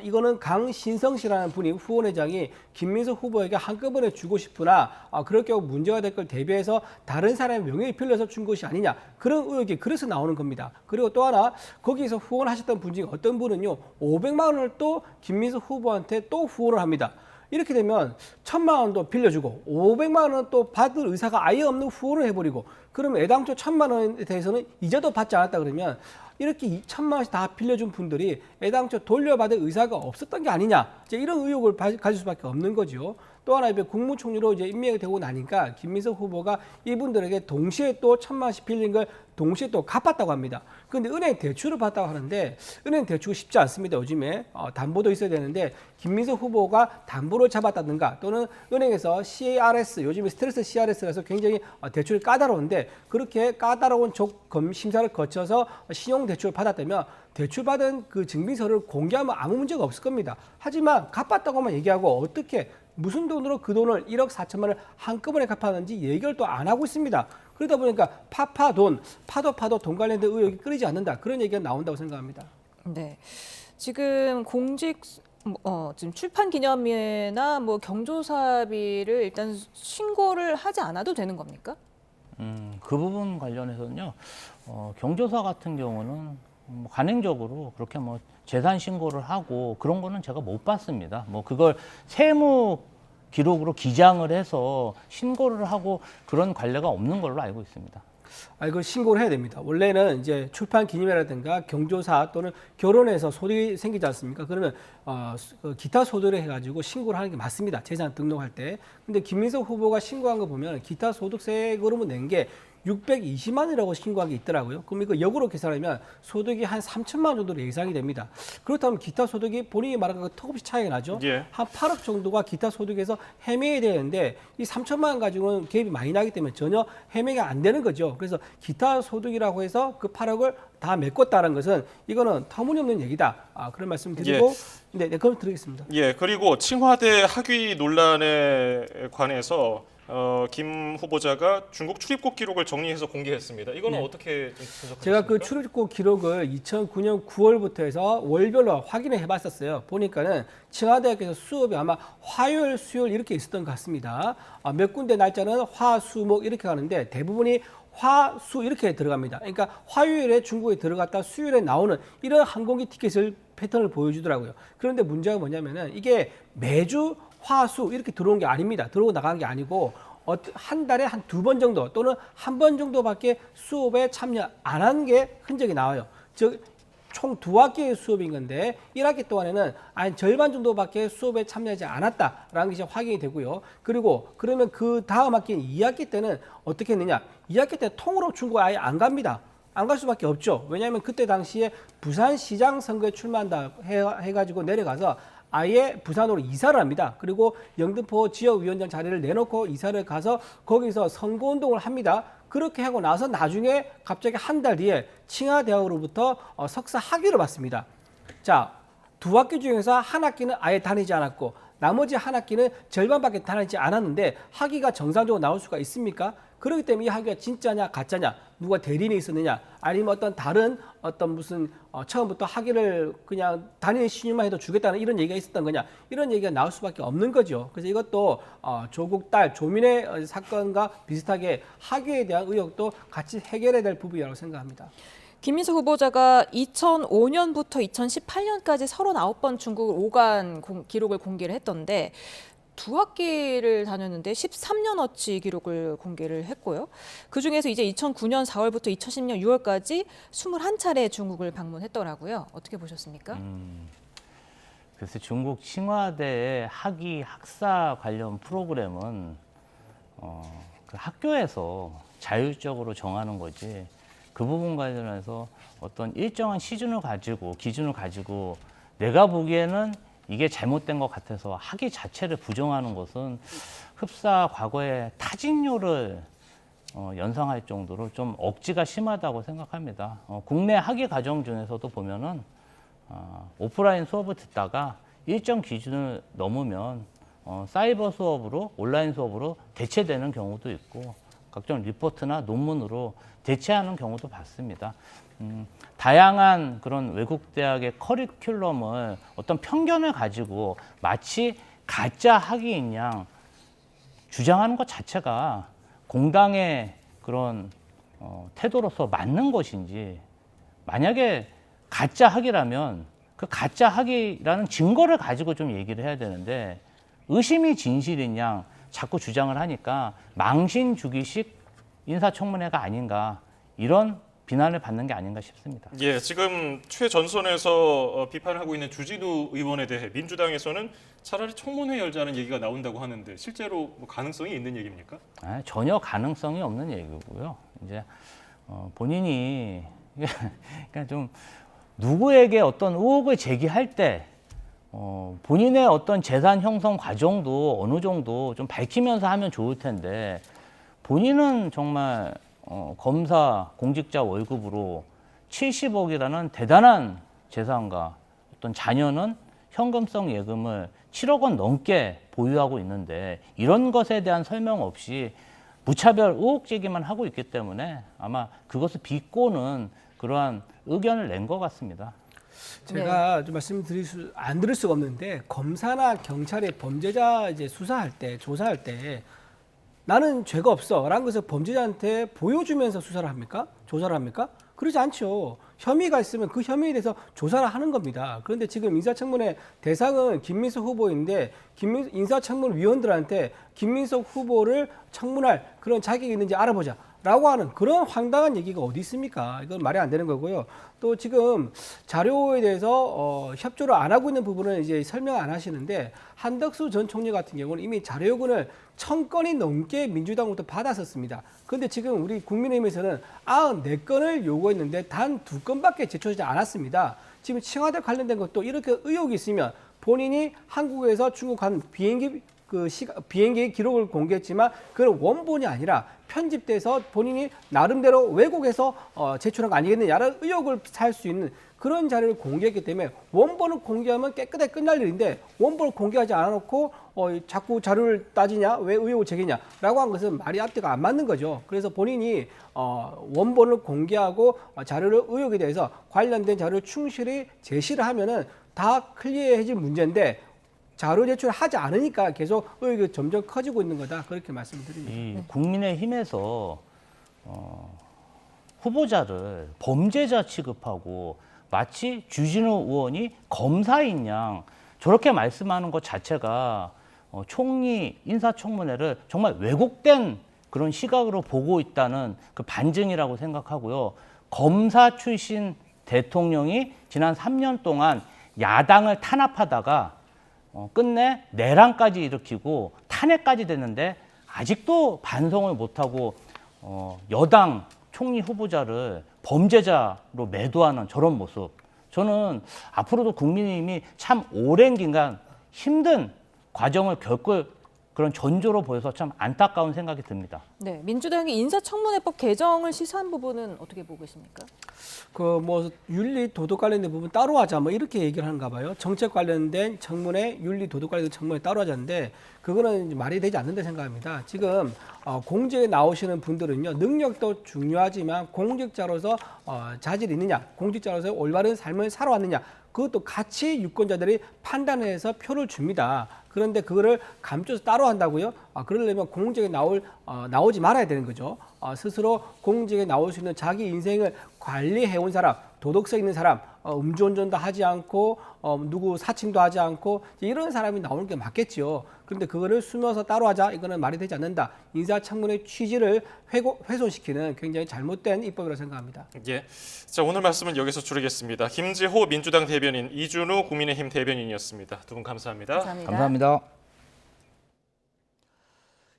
[SPEAKER 11] 이거는 강신성 씨라는 분이 후원회장이 김민석 후보에게 한꺼번에 주고 싶으나 그럴 경우 문제가 될 걸 대비해서 다른 사람의 명의를 빌려서 준 것이 아니냐. 그런 의혹이 그래서 나오는 겁니다. 그리고 또 하나 거기서 후원하셨던 분 중에 어떤 분은요. 500만 원을 또 김민석 후보한테 또 후원을 합니다. 이렇게 되면 1,000만 원도 빌려주고 500만 원은 또 받을 의사가 아예 없는 후원을 해버리고 그러면 애당초 1,000만 원에 대해서는 이자도 받지 않았다 그러면 이렇게 2,000만 원씩 다 빌려준 분들이 애당초 돌려받을 의사가 없었던 게 아니냐 이제 이런 의혹을 가질 수밖에 없는 거죠. 또 하나 국무총리로 이제 임명이 되고 나니까 김민석 후보가 이분들에게 동시에 또 1,000만 원씩 빌린 걸 동시에 또 갚았다고 합니다. 그런데 은행 대출을 받았다고 하는데 은행 대출이 쉽지 않습니다. 요즘에 담보도 있어야 되는데 김민석 후보가 담보를 잡았다든가 또는 은행에서 CARS 요즘에 스트레스 CRS라서 굉장히 대출이 까다로운데 그렇게 까다로운 조건 심사를 거쳐서 신용대출을 받았다면 대출받은 그 증빙서를 공개하면 아무 문제가 없을 겁니다. 하지만 갚았다고만 얘기하고 어떻게 무슨 돈으로 그 돈을 1억 4천만 원을 한꺼번에 갚았는지 얘기를 또 안 하고 있습니다. 그러다 보니까 파도 돈 관련된 의혹이 끊이지 않는다. 그런 얘기가 나온다고 생각합니다.
[SPEAKER 1] 네, 지금 지금 출판 기념회나 뭐 경조사비를 일단 신고를 하지 않아도 되는 겁니까?
[SPEAKER 12] 그 부분 관련해서는요. 경조사 같은 경우는 관행적으로 그렇게 재산 신고를 하고 그런 거는 제가 못 봤습니다. 그걸 세무 기록으로 기장을 해서 신고를 하고 그런 관례가 없는 걸로 알고 있습니다.
[SPEAKER 11] 이거 신고를 해야 됩니다. 원래는 이제 출판 기념회라든가 경조사 또는 결혼해서 소득이 생기지 않습니까? 그러면 기타 소득을 해가지고 신고를 하는 게 맞습니다. 재산 등록할 때. 근데 김민석 후보가 신고한 거 보면 기타 소득세금으로 낸 게 620만 원이라고 신고한 게 있더라고요. 그럼 이거 역으로 계산하면 소득이 한 3천만 원 정도로 예상이 됩니다. 그렇다면 기타 소득이 본인이 말한 것 턱없이 차이가 나죠. 예. 한 8억 정도가 기타 소득에서 해명이 되는데 이 3천만 원 가지고는 갭이 많이 나기 때문에 전혀 해명이 안 되는 거죠. 그래서 기타 소득이라고 해서 그 8억을 다 메꿨다는 것은 이거는 터무니없는 얘기다. 그런 말씀 드리고 네, 그럼 드리겠습니다.
[SPEAKER 2] 예, 그리고 칭화대 학위 논란에 관해서 김 후보자가 중국 출입국 기록을 정리해서 공개했습니다. 이거는 어떻게 좀 분석하셨습니까?
[SPEAKER 11] 제가 그 출입국 기록을 2009년 9월부터 해서 월별로 확인을 해봤었어요. 보니까는 칭화대학교에서 수업이 아마 화요일, 수요일 이렇게 있었던 것 같습니다. 몇 군데 날짜는 화, 수, 목 이렇게 가는데 대부분이 화수 이렇게 들어갑니다. 그러니까 화요일에 중국에 들어갔다 수요일에 나오는 이런 항공기 티켓을 패턴을 보여주더라고요. 그런데 문제가 뭐냐면은 이게 매주 화수 이렇게 들어온 게 아닙니다. 들어오고 나간 게 아니고 한 달에 한 2번 정도 또는 한 번 정도밖에 수업에 참여 안 한 게 흔적이 나와요. 즉 총 2학기의 수업인 건데 1학기 동안에는 한 절반 정도밖에 수업에 참여하지 않았다라는 것이 확인이 되고요. 그리고 그러면 그 다음 학기인 2학기 때는 어떻게 했느냐? 2학기 때 통으로 중국에 아예 안 갑니다. 안 갈 수밖에 없죠. 왜냐하면 그때 당시에 부산시장 선거에 출마한다 해가지고 내려가서 아예 부산으로 이사를 합니다. 그리고 영등포 지역위원장 자리를 내놓고 이사를 가서 거기서 선거운동을 합니다. 그렇게 하고 나서 나중에 갑자기 한 달 뒤에 칭화대학으로부터 석사 학위를 받습니다. 자, 2학기 중에서 한 학기는 아예 다니지 않았고 나머지 한 학기는 절반밖에 다니지 않았는데 학위가 정상적으로 나올 수가 있습니까? 그렇기 때문에 이 학위가 진짜냐 가짜냐, 누가 대리인이 있었느냐, 아니면 어떤 다른 어떤 무슨 처음부터 학위를 그냥 다니는 신유만 해도 주겠다는 이런 얘기가 있었던 거냐, 이런 얘기가 나올 수밖에 없는 거죠. 그래서 이것도 조국 딸 조민의 사건과 비슷하게 학위에 대한 의혹도 같이 해결해야 될 부분이라고 생각합니다.
[SPEAKER 1] 김민석 후보자가 2005년부터 2018년까지 39번 중국을 오간 기록을 공개를 했던데 2학기를 다녔는데 13년어치 기록을 공개를 했고요. 그중에서 이제 2009년 4월부터 2010년 6월까지 21차례 중국을 방문했더라고요. 어떻게 보셨습니까?
[SPEAKER 12] 그래서 중국 칭화대의 학위 학사 관련 프로그램은 그 학교에서 자율적으로 정하는 거지, 그 부분 관련해서 어떤 일정한 기준을 가지고 내가 보기에는 이게 잘못된 것 같아서 학위 자체를 부정하는 것은 흡사 과거의 타진율을 연상할 정도로 좀 억지가 심하다고 생각합니다. 국내 학위 과정 중에서도 보면은 오프라인 수업을 듣다가 일정 기준을 넘으면 사이버 수업으로, 온라인 수업으로 대체되는 경우도 있고 각종 리포트나 논문으로 대체하는 경우도 봤습니다. 다양한 그런 외국 대학의 커리큘럼을 어떤 편견을 가지고 마치 가짜 학위인 양 주장하는 것 자체가 공당의 그런 태도로서 맞는 것인지, 만약에 가짜 학위라면 그 가짜 학위라는 증거를 가지고 좀 얘기를 해야 되는데 의심이 진실인 양 자꾸 주장을 하니까 망신 주기식 인사청문회가 아닌가, 이런 비난을 받는 게 아닌가 싶습니다.
[SPEAKER 2] 예, 지금 최전선에서 비판하고 있는 주진우 의원에 대해 민주당에서는 차라리 청문회 열자는 얘기가 나온다고 하는데 실제로 뭐 가능성이 있는 얘기입니까?
[SPEAKER 12] 전혀 가능성이 없는 얘기고요. 이제 본인이 그러니까 좀 누구에게 어떤 의혹을 제기할 때 본인의 어떤 재산 형성 과정도 어느 정도 좀 밝히면서 하면 좋을 텐데, 본인은 정말 검사, 공직자 월급으로 70억이라는 대단한 재산과 어떤 자녀는 현금성 예금을 7억 원 넘게 보유하고 있는데 이런 것에 대한 설명 없이 무차별 의혹 제기만 하고 있기 때문에 아마 그것을 비꼬는 그러한 의견을 낸 것 같습니다.
[SPEAKER 11] 제가 좀 안 들을 수가 없는데, 검사나 경찰이 범죄자 이제 수사할 때, 조사할 때 나는 죄가 없어라는 것을 범죄자한테 보여주면서 수사를 합니까? 조사를 합니까? 그러지 않죠. 혐의가 있으면 그 혐의에 대해서 조사를 하는 겁니다. 그런데 지금 인사청문회 대상은 김민석 후보인데 인사청문 위원들한테 김민석 후보를 청문할 그런 자격이 있는지 알아보자 라고 하는 그런 황당한 얘기가 어디 있습니까? 이건 말이 안 되는 거고요. 또 지금 자료에 대해서 협조를 안 하고 있는 부분은 이제 설명 안 하시는데, 한덕수 전 총리 같은 경우는 이미 자료 요구를 1000건이 넘게 민주당부터 받았었습니다. 그런데 지금 우리 국민의힘에서는 94건을 요구했는데 단 2건밖에 제출하지 않았습니다. 지금 칭화대 관련된 것도 이렇게 의혹이 있으면 본인이 한국에서 중국 간 비행기 기록을 공개했지만 그건 원본이 아니라 편집돼서 본인이 나름대로 왜곡해서 제출한 거 아니겠느냐라는 의혹을 살 수 있는 그런 자료를 공개했기 때문에 원본을 공개하면 깨끗하게 끝날 일인데 원본을 공개하지 않아놓고 자꾸 자료를 따지냐, 왜 의혹을 제기냐라고 한 것은 말이 앞뒤가 안 맞는 거죠. 그래서 본인이 원본을 공개하고 자료를 의혹에 대해서 관련된 자료를 충실히 제시를 하면은 다 클리어해질 문제인데 자료 제출을 하지 않으니까 계속 의혹이 점점 커지고 있는 거다, 그렇게 말씀드립니다.
[SPEAKER 12] 국민의힘에서 후보자를 범죄자 취급하고 마치 주진우 의원이 검사인 양 저렇게 말씀하는 것 자체가 총리 인사청문회를 정말 왜곡된 그런 시각으로 보고 있다는 그 반증이라고 생각하고요. 검사 출신 대통령이 지난 3년 동안 야당을 탄압하다가 끝내 내란까지 일으키고 탄핵까지 됐는데 아직도 반성을 못하고 여당 총리 후보자를 범죄자로 매도하는 저런 모습. 저는 앞으로도 국민의힘이 참 오랜 기간 힘든 과정을 겪을 그런 전조로 보여서 참 안타까운 생각이 듭니다.
[SPEAKER 1] 네, 민주당이 인사청문회법 개정을 시사한 부분은 어떻게 보고 계십니까?
[SPEAKER 11] 그 뭐 윤리 도덕 관련된 부분 따로 하자 뭐 이렇게 얘기를 하는가 봐요. 정책 관련된 청문회, 윤리 도덕 관련된 청문회 따로 하자는데 그거는 이제 말이 되지 않는다 생각합니다. 지금 공직에 나오시는 분들은요, 능력도 중요하지만 공직자로서 자질이 있느냐, 공직자로서 올바른 삶을 살아왔느냐, 그것도 같이 유권자들이 판단해서 표를 줍니다. 그런데 그거를 감춰서 따로 한다고요? 그러려면 공직에 나오지 말아야 되는 거죠. 스스로 공직에 나올 수 있는 자기 인생을 관리해온 사람, 도덕성 있는 사람, 음주운전도 하지 않고 누구 사칭도 하지 않고 이런 사람이 나오는 게 맞겠죠. 그런데 그거를 숨어서 따로 하자, 이거는 말이 되지 않는다. 인사청문회 취지를 훼손시키는 굉장히 잘못된 입법이라고 생각합니다.
[SPEAKER 2] 예. 자, 오늘 말씀은 여기서 줄이겠습니다. 김지호 민주당 대변인, 이준우 국민의힘 대변인이었습니다. 두 분 감사합니다.
[SPEAKER 12] 감사합니다.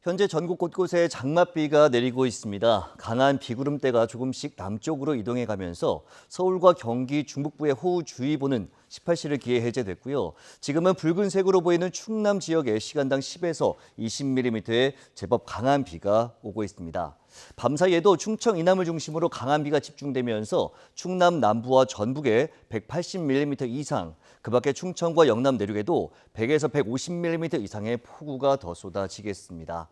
[SPEAKER 14] 현재 전국 곳곳에 장맛비가 내리고 있습니다. 강한 비구름대가 조금씩 남쪽으로 이동해 가면서 서울과 경기 중북부의 호우주의보는 18시를 기해 해제됐고요. 지금은 붉은색으로 보이는 충남 지역에 시간당 10에서 20mm의 제법 강한 비가 오고 있습니다. 밤사이에도 충청 이남을 중심으로 강한 비가 집중되면서 충남 남부와 전북에 180mm 이상, 그 밖에 충청과 영남 내륙에도 100에서 150mm 이상의 폭우가 더 쏟아지겠습니다.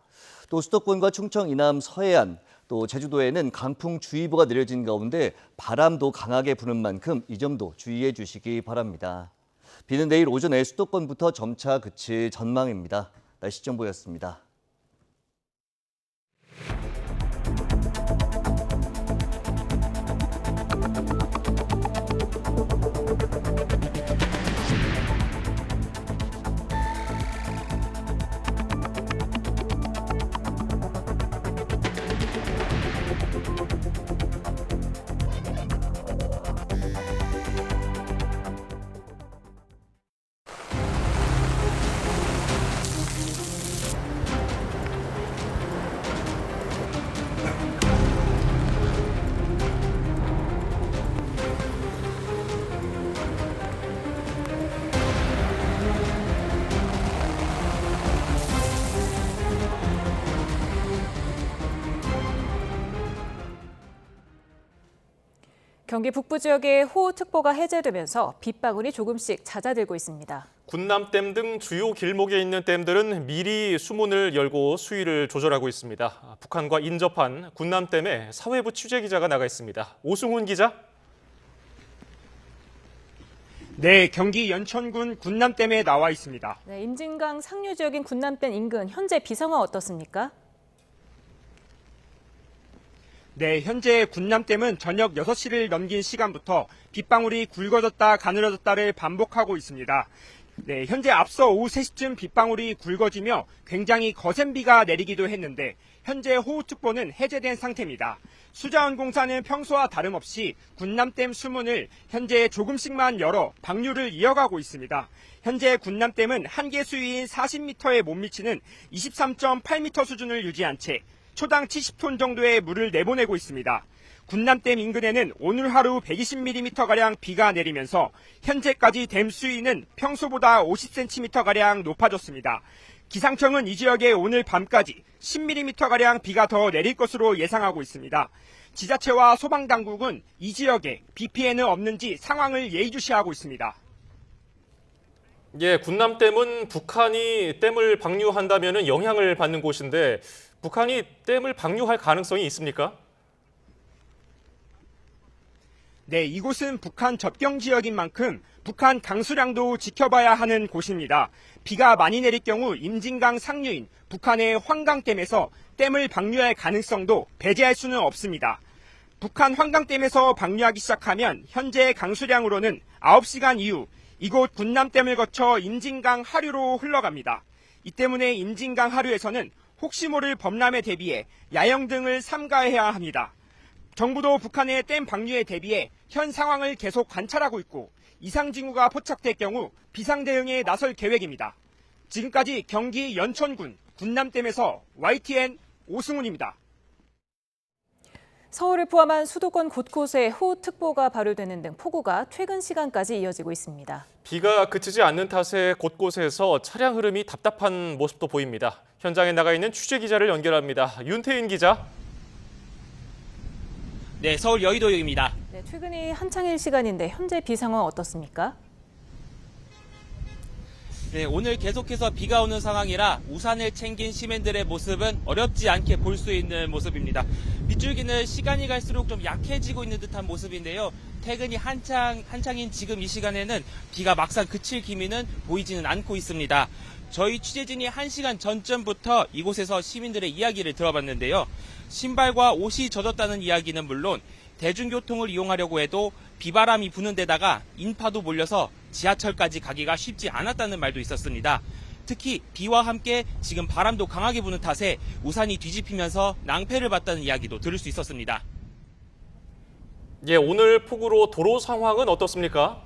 [SPEAKER 14] 또 수도권과 충청 이남 서해안, 또 제주도에는 강풍주의보가 내려진 가운데 바람도 강하게 부는 만큼 이 점도 주의해 주시기 바랍니다. 비는 내일 오전에 수도권부터 점차 그칠 전망입니다. 날씨 정보였습니다.
[SPEAKER 1] 경기 북부 지역에 호우특보가 해제되면서 빗방울이 조금씩 잦아들고 있습니다.
[SPEAKER 2] 군남댐 등 주요 길목에 있는 댐들은 미리 수문을 열고 수위를 조절하고 있습니다. 북한과 인접한 군남댐에 사회부 취재기자가 나가 있습니다. 오승훈 기자.
[SPEAKER 15] 네, 경기 연천군 군남댐에 나와 있습니다.
[SPEAKER 1] 네, 임진강 상류 지역인 군남댐 인근 현재 비 상황 어떻습니까?
[SPEAKER 15] 네, 현재 군남댐은 저녁 6시를 넘긴 시간부터 빗방울이 굵어졌다 가늘어졌다를 반복하고 있습니다. 네, 현재 앞서 오후 3시쯤 빗방울이 굵어지며 굉장히 거센 비가 내리기도 했는데 현재 호우특보는 해제된 상태입니다. 수자원공사는 평소와 다름없이 군남댐 수문을 현재 조금씩만 열어 방류를 이어가고 있습니다. 현재 군남댐은 한계 수위인 40m에 못 미치는 23.8m 수준을 유지한 채 초당 70톤 정도의 물을 내보내고 있습니다. 군남댐 인근에는 오늘 하루 120mm가량 비가 내리면서 현재까지 댐 수위는 평소보다 50cm가량 높아졌습니다. 기상청은 이 지역에 오늘 밤까지 10mm가량 비가 더 내릴 것으로 예상하고 있습니다. 지자체와 소방당국은 이 지역에 비 피해는 없는지 상황을 예의주시하고 있습니다.
[SPEAKER 2] 예, 군남댐은 북한이 댐을 방류한다면 영향을 받는 곳인데 북한이 댐을 방류할 가능성이 있습니까?
[SPEAKER 15] 네, 이곳은 북한 접경 지역인 만큼 북한 강수량도 지켜봐야 하는 곳입니다. 비가 많이 내릴 경우 임진강 상류인 북한의 환강댐에서 댐을 방류할 가능성도 배제할 수는 없습니다. 북한 환강댐에서 방류하기 시작하면 현재 강수량으로는 9시간 이후 이곳 군남댐을 거쳐 임진강 하류로 흘러갑니다. 이 때문에 임진강 하류에서는 혹시 모를 범람에 대비해 야영 등을 삼가해야 합니다. 정부도 북한의 댐 방류에 대비해 현 상황을 계속 관찰하고 있고 이상 징후가 포착될 경우 비상 대응에 나설 계획입니다. 지금까지 경기 연천군 군남댐에서 YTN 오승훈입니다.
[SPEAKER 1] 서울을 포함한 수도권 곳곳에 호우특보가 발효되는 등 폭우가 퇴근 시간까지 이어지고 있습니다.
[SPEAKER 2] 비가 그치지 않는 탓에 곳곳에서 차량 흐름이 답답한 모습도 보입니다. 현장에 나가 있는 취재기자를 연결합니다. 윤태인 기자.
[SPEAKER 16] 네, 서울 여의도역입니다.
[SPEAKER 1] 네, 퇴근이 한창일 시간인데 현재 비 상황 어떻습니까?
[SPEAKER 16] 네, 오늘 계속해서 비가 오는 상황이라 우산을 챙긴 시민들의 모습은 어렵지 않게 볼 수 있는 모습입니다. 빗줄기는 시간이 갈수록 좀 약해지고 있는 듯한 모습인데요. 퇴근이 한창인 지금 이 시간에는 비가 막상 그칠 기미는 보이지는 않고 있습니다. 저희 취재진이 1시간 전쯤부터 이곳에서 시민들의 이야기를 들어봤는데요. 신발과 옷이 젖었다는 이야기는 물론 대중교통을 이용하려고 해도 비바람이 부는 데다가 인파도 몰려서 지하철까지 가기가 쉽지 않았다는 말도 있었습니다. 특히 비와 함께 지금 바람도 강하게 부는 탓에 우산이 뒤집히면서 낭패를 봤다는 이야기도 들을 수 있었습니다.
[SPEAKER 2] 예, 오늘 폭우로 도로 상황은 어떻습니까?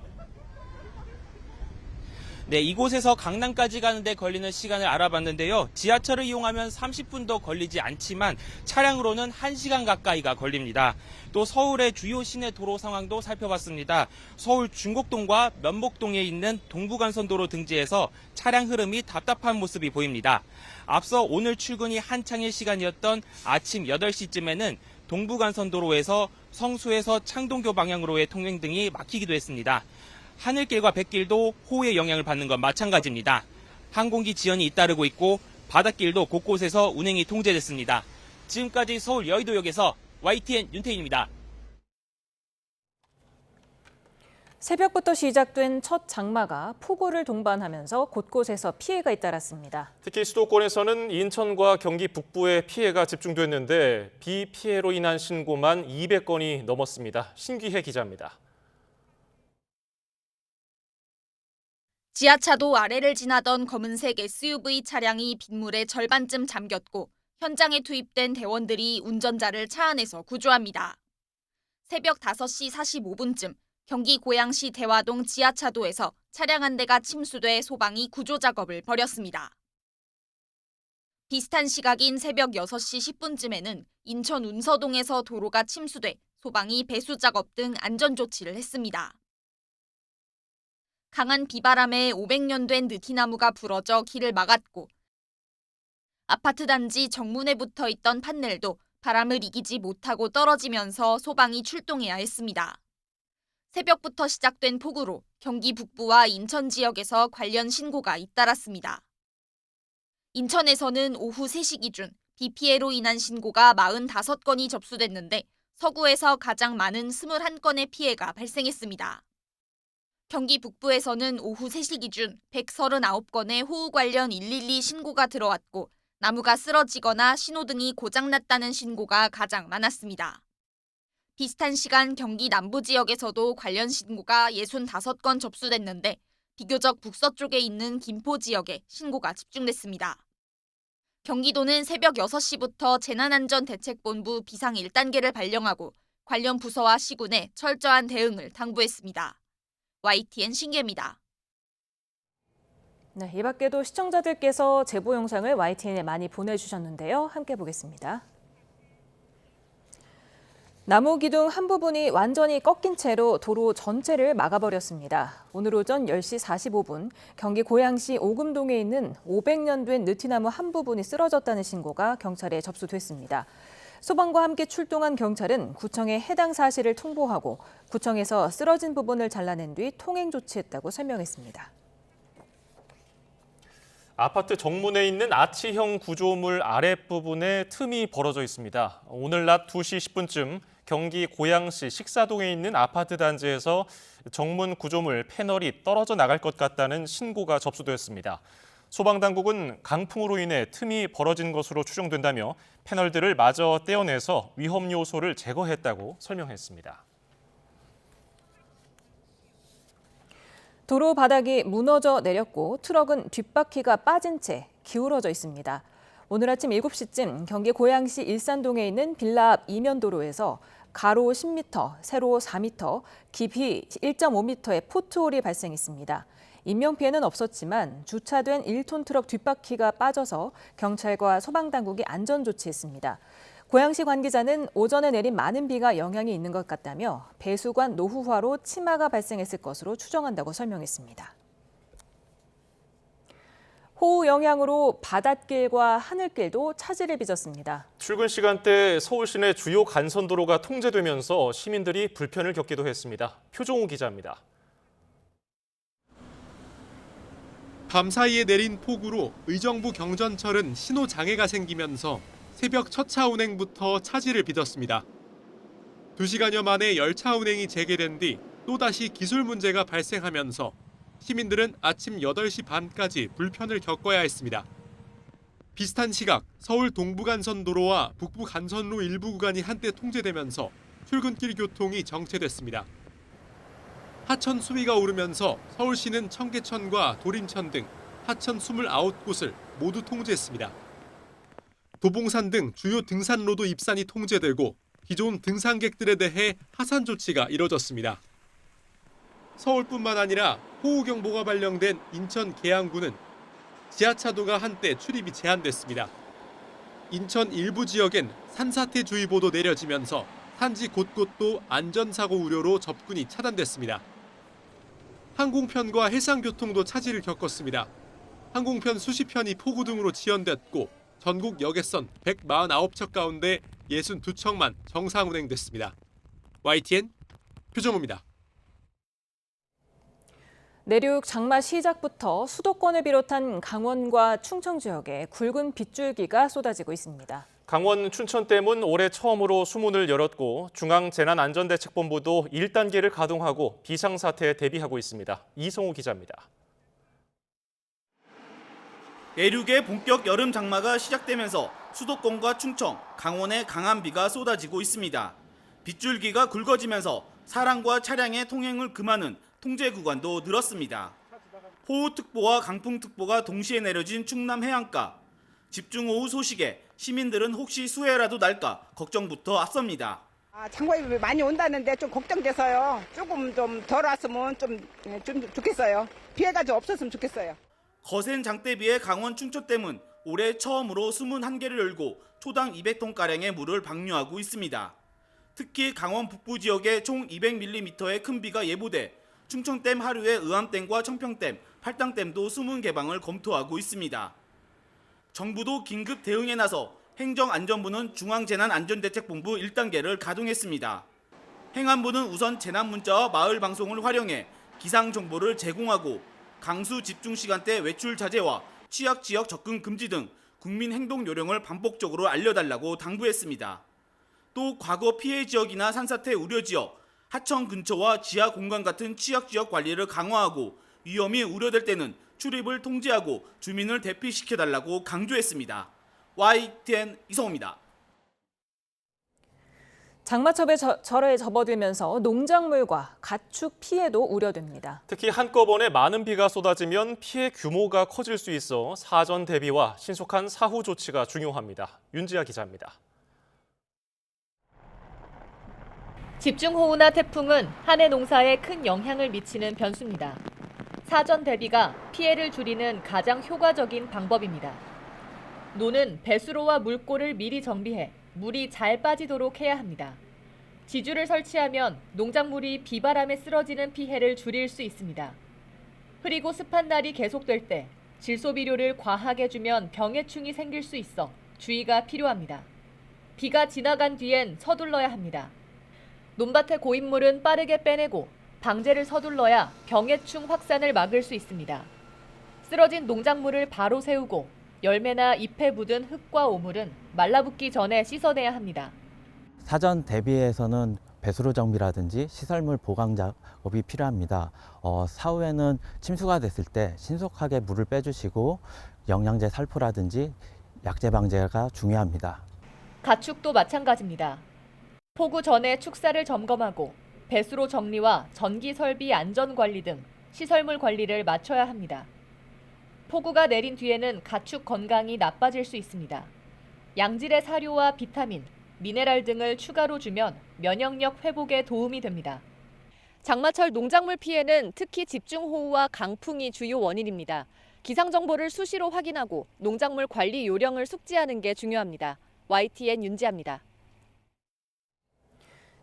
[SPEAKER 16] 네, 이곳에서 강남까지 가는데 걸리는 시간을 알아봤는데요. 지하철을 이용하면 30분도 걸리지 않지만 차량으로는 1시간 가까이가 걸립니다. 또 서울의 주요 시내 도로 상황도 살펴봤습니다. 서울 중곡동과 면목동에 있는 동부간선도로 등지에서 차량 흐름이 답답한 모습이 보입니다. 앞서 오늘 출근이 한창일 시간이었던 아침 8시쯤에는 동부간선도로에서 성수에서 창동교 방향으로의 통행 등이 막히기도 했습니다. 하늘길과 뱃길도 호우의 영향을 받는 건 마찬가지입니다. 항공기 지연이 잇따르고 있고 바닷길도 곳곳에서 운행이 통제됐습니다. 지금까지 서울 여의도역에서 YTN 윤태인입니다.
[SPEAKER 1] 새벽부터 시작된 첫 장마가 폭우를 동반하면서 곳곳에서 피해가 잇따랐습니다.
[SPEAKER 2] 특히 수도권에서는 인천과 경기 북부에 피해가 집중됐는데 비 피해로 인한 신고만 200건이 넘었습니다. 신기혜 기자입니다.
[SPEAKER 17] 지하차도 아래를 지나던 검은색 SUV 차량이 빗물에 절반쯤 잠겼고 현장에 투입된 대원들이 운전자를 차 안에서 구조합니다. 새벽 5시 45분쯤 경기 고양시 대화동 지하차도에서 차량 한 대가 침수돼 소방이 구조 작업을 벌였습니다. 비슷한 시각인 새벽 6시 10분쯤에는 인천 운서동에서 도로가 침수돼 소방이 배수 작업 등 안전 조치를 했습니다. 강한 비바람에 500년 된 느티나무가 부러져 길을 막았고 아파트 단지 정문에 붙어 있던 판넬도 바람을 이기지 못하고 떨어지면서 소방이 출동해야 했습니다. 새벽부터 시작된 폭우로 경기 북부와 인천 지역에서 관련 신고가 잇따랐습니다. 인천에서는 오후 3시 기준 비 피해로 인한 신고가 45건이 접수됐는데 서구에서 가장 많은 21건의 피해가 발생했습니다. 경기 북부에서는 오후 3시 기준 139건의 호우 관련 112 신고가 들어왔고 나무가 쓰러지거나 신호등이 고장났다는 신고가 가장 많았습니다. 비슷한 시간 경기 남부 지역에서도 관련 신고가 65건 접수됐는데 비교적 북서쪽에 있는 김포 지역에 신고가 집중됐습니다. 경기도는 새벽 6시부터 재난안전대책본부 비상 1단계를 발령하고 관련 부서와 시군에 철저한 대응을 당부했습니다. YTN 신기혜입니다.
[SPEAKER 1] 네, 이 밖에도 시청자들께서 제보 영상을 YTN에 많이 보내주셨는데요. 함께 보겠습니다. 나무 기둥 한 부분이 완전히 꺾인 채로 도로 전체를 막아버렸습니다. 오늘 오전 10시 45분 경기 고양시 오금동에 있는 500년 된 느티나무 한 부분이 쓰러졌다는 신고가 경찰에 접수됐습니다. 소방과 함께 출동한 경찰은 구청에 해당 사실을 통보하고 구청에서 쓰러진 부분을 잘라낸 뒤 통행 조치했다고 설명했습니다.
[SPEAKER 2] 아파트 정문에 있는 아치형 구조물 아랫부분에 틈이 벌어져 있습니다. 오늘 낮 2시 10분쯤 경기 고양시 식사동에 있는 아파트 단지에서 정문 구조물 패널이 떨어져 나갈 것 같다는 신고가 접수됐습니다. 소방당국은 강풍으로 인해 틈이 벌어진 것으로 추정된다며 패널들을 마저 떼어내서 위험 요소를 제거했다고 설명했습니다.
[SPEAKER 1] 도로 바닥이 무너져 내렸고 트럭은 뒷바퀴가 빠진 채 기울어져 있습니다. 오늘 아침 7시쯤 경기 고양시 일산동에 있는 빌라 앞 이면도로에서 가로 10m, 세로 4m, 깊이 1.5m의 포트홀이 발생했습니다. 인명피해는 없었지만 주차된 1톤 트럭 뒷바퀴가 빠져서 경찰과 소방당국이 안전조치했습니다. 고양시 관계자는 오전에 내린 많은 비가 영향이 있는 것 같다며 배수관 노후화로 치마가 발생했을 것으로 추정한다고 설명했습니다. 호우 영향으로 바닷길과 하늘길도 차질을 빚었습니다.
[SPEAKER 2] 출근 시간대 서울 시내 주요 간선도로가 통제되면서 시민들이 불편을 겪기도 했습니다. 표종우 기자입니다.
[SPEAKER 18] 밤사이에 내린 폭우로 의정부 경전철은 신호 장애가 생기면서 새벽 첫 차 운행부터 차질을 빚었습니다. 2시간여 만에 열차 운행이 재개된 뒤 또다시 기술 문제가 발생하면서 시민들은 아침 8시 반까지 불편을 겪어야 했습니다. 비슷한 시각 서울 동부간선도로와 북부간선로 일부 구간이 한때 통제되면서 출근길 교통이 정체됐습니다. 하천 수위가 오르면서 서울시는 청계천과 도림천 등 하천 29곳을 모두 통제했습니다. 도봉산 등 주요 등산로도 입산이 통제되고 기존 등산객들에 대해 하산 조치가 이뤄졌습니다. 서울뿐만 아니라 호우경보가 발령된 인천 계양구는 지하차도가 한때 출입이 제한됐습니다. 인천 일부 지역엔 산사태주의보도 내려지면서 산지 곳곳도 안전사고 우려로 접근이 차단됐습니다. 항공편과 해상교통도 차질을 겪었습니다. 항공편 수십 편이 폭우 등으로 지연됐고 전국 여객선 149척 가운데 62척만 정상 운행됐습니다. YTN 표정우입니다.
[SPEAKER 1] 내륙 장마 시작부터 수도권을 비롯한 강원과 충청 지역에 굵은 빗줄기가 쏟아지고 있습니다.
[SPEAKER 2] 강원 춘천댐은 올해 처음으로 수문을 열었고 중앙재난안전대책본부도 1단계를 가동하고 비상사태에 대비하고 있습니다. 이성우 기자입니다.
[SPEAKER 19] 내륙의 본격 여름 장마가 시작되면서 수도권과 충청, 강원에 강한 비가 쏟아지고 있습니다. 빗줄기가 굵어지면서 사람과 차량의 통행을 금하는 통제 구간도 늘었습니다. 호우특보와 강풍특보가 동시에 내려진 충남 해안가. 집중호우 소식에 시민들은 혹시 수해라도 날까 걱정부터 앞섭니다.
[SPEAKER 20] 장마비 많이 온다는데 좀 걱정돼서요. 조금 좀 덜 왔으면 좀 좋겠어요. 피해가 좀 없었으면 좋겠어요.
[SPEAKER 19] 거센 장대비에 강원 충청댐은 올해 처음으로 수문 1개를 열고 초당 200톤가량의 물을 방류하고 있습니다. 특히 강원 북부 지역에 총 200mm의 큰 비가 예보돼 충청댐 하류의 의암댐과 청평댐, 팔당댐도 수문 개방을 검토하고 있습니다. 정부도 긴급 대응에 나서 행정안전부는 중앙재난안전대책본부 1단계를 가동했습니다. 행안부는 우선 재난문자와 마을방송을 활용해 기상정보를 제공하고 강수 집중시간대 외출 자제와 취약지역 접근 금지 등 국민 행동 요령을 반복적으로 알려달라고 당부했습니다. 또 과거 피해 지역이나 산사태 우려 지역, 하천 근처와 지하 공간 같은 취약지역 관리를 강화하고 위험이 우려될 때는 출입을 통제하고 주민을 대피시켜달라고 강조했습니다. YTN 이성호입니다.
[SPEAKER 1] 장마철에 접어들면서 농작물과 가축 피해도 우려됩니다.
[SPEAKER 2] 특히 한꺼번에 많은 비가 쏟아지면 피해 규모가 커질 수 있어 사전 대비와 신속한 사후 조치가 중요합니다. 윤지아 기자입니다.
[SPEAKER 6] 집중호우나 태풍은 한 해 농사에 큰 영향을 미치는 변수입니다. 사전 대비가 피해를 줄이는 가장 효과적인 방법입니다. 노는 배수로와 물골을 미리 정비해 물이 잘 빠지도록 해야 합니다. 지주를 설치하면 농작물이 비바람에 쓰러지는 피해를 줄일 수 있습니다. 흐리고 습한 날이 계속될 때 질소비료를 과하게 주면 병해충이 생길 수 있어 주의가 필요합니다. 비가 지나간 뒤엔 서둘러야 합니다. 논밭의 고인물은 빠르게 빼내고 방제를 서둘러야 병해충 확산을 막을 수 있습니다. 쓰러진 농작물을 바로 세우고 열매나 잎에 묻은 흙과 오물은 말라붙기 전에 씻어내야 합니다.
[SPEAKER 21] 사전 대비해서는 배수로 정비라든지 시설물 보강 작업이 필요합니다. 사후에는 침수가 됐을 때 신속하게 물을 빼주시고 영양제 살포라든지 약재 방제가 중요합니다.
[SPEAKER 22] 가축도 마찬가지입니다. 폭우 전에 축사를 점검하고 배수로 정리와 전기 설비 안전 관리 등 시설물 관리를 맞춰야 합니다. 폭우가 내린 뒤에는 가축 건강이 나빠질 수 있습니다. 양질의 사료와 비타민, 미네랄 등을 추가로 주면 면역력 회복에 도움이 됩니다. 장마철 농작물 피해는 특히 집중호우와 강풍이 주요 원인입니다. 기상정보를 수시로 확인하고 농작물 관리 요령을 숙지하는 게 중요합니다. YTN 윤지아입니다.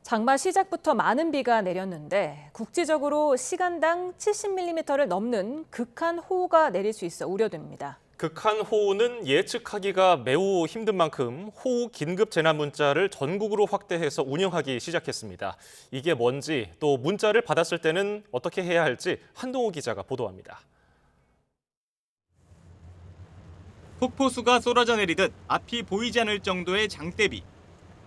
[SPEAKER 1] 장마 시작부터 많은 비가 내렸는데 국지적으로 시간당 70mm를 넘는 극한 호우가 내릴 수 있어 우려됩니다.
[SPEAKER 2] 극한 호우는 예측하기가 매우 힘든 만큼 호우 긴급 재난 문자를 전국으로 확대해서 운영하기 시작했습니다. 이게 뭔지 또 문자를 받았을 때는 어떻게 해야 할지 한동호 기자가 보도합니다.
[SPEAKER 23] 폭포수가 쏟아져 내리듯 앞이 보이지 않을 정도의 장대비.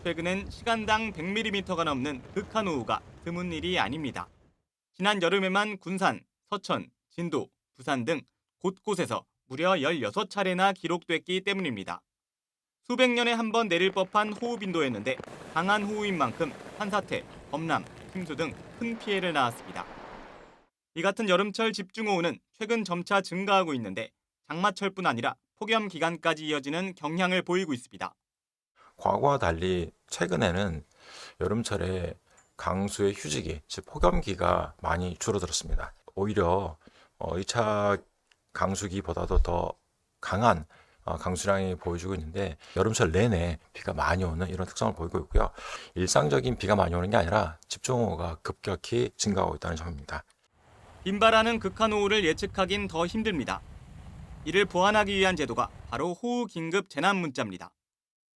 [SPEAKER 23] 최근엔 시간당 100mm가 넘는 극한 호우가 드문 일이 아닙니다. 지난 여름에만 군산, 서천, 진도, 부산 등 곳곳에서 무려 16차례나 기록됐기 때문입니다. 수백 년에 한 번 내릴 법한 호우 빈도였는데 강한 호우인 만큼 산사태, 범람, 침수 등 큰 피해를 낳았습니다. 이 같은 여름철 집중호우는 최근 점차 증가하고 있는데 장마철뿐 아니라 폭염 기간까지 이어지는 경향을 보이고 있습니다.
[SPEAKER 24] 과거와 달리 최근에는 여름철에 강수의 휴지기, 즉 폭염기가 많이 줄어들었습니다. 오히려 2차 강수기보다도 더 강한 강수량이 보여주고 있는데 여름철 내내 비가 많이 오는 이런 특성을 보이고 있고요. 일상적인 비가 많이 오는 게 아니라 집중호우가 급격히 증가하고 있다는 점입니다.
[SPEAKER 23] 빈발하는 극한호우를 예측하긴 더 힘듭니다. 이를 보완하기 위한 제도가 바로 호우 긴급 재난 문자입니다.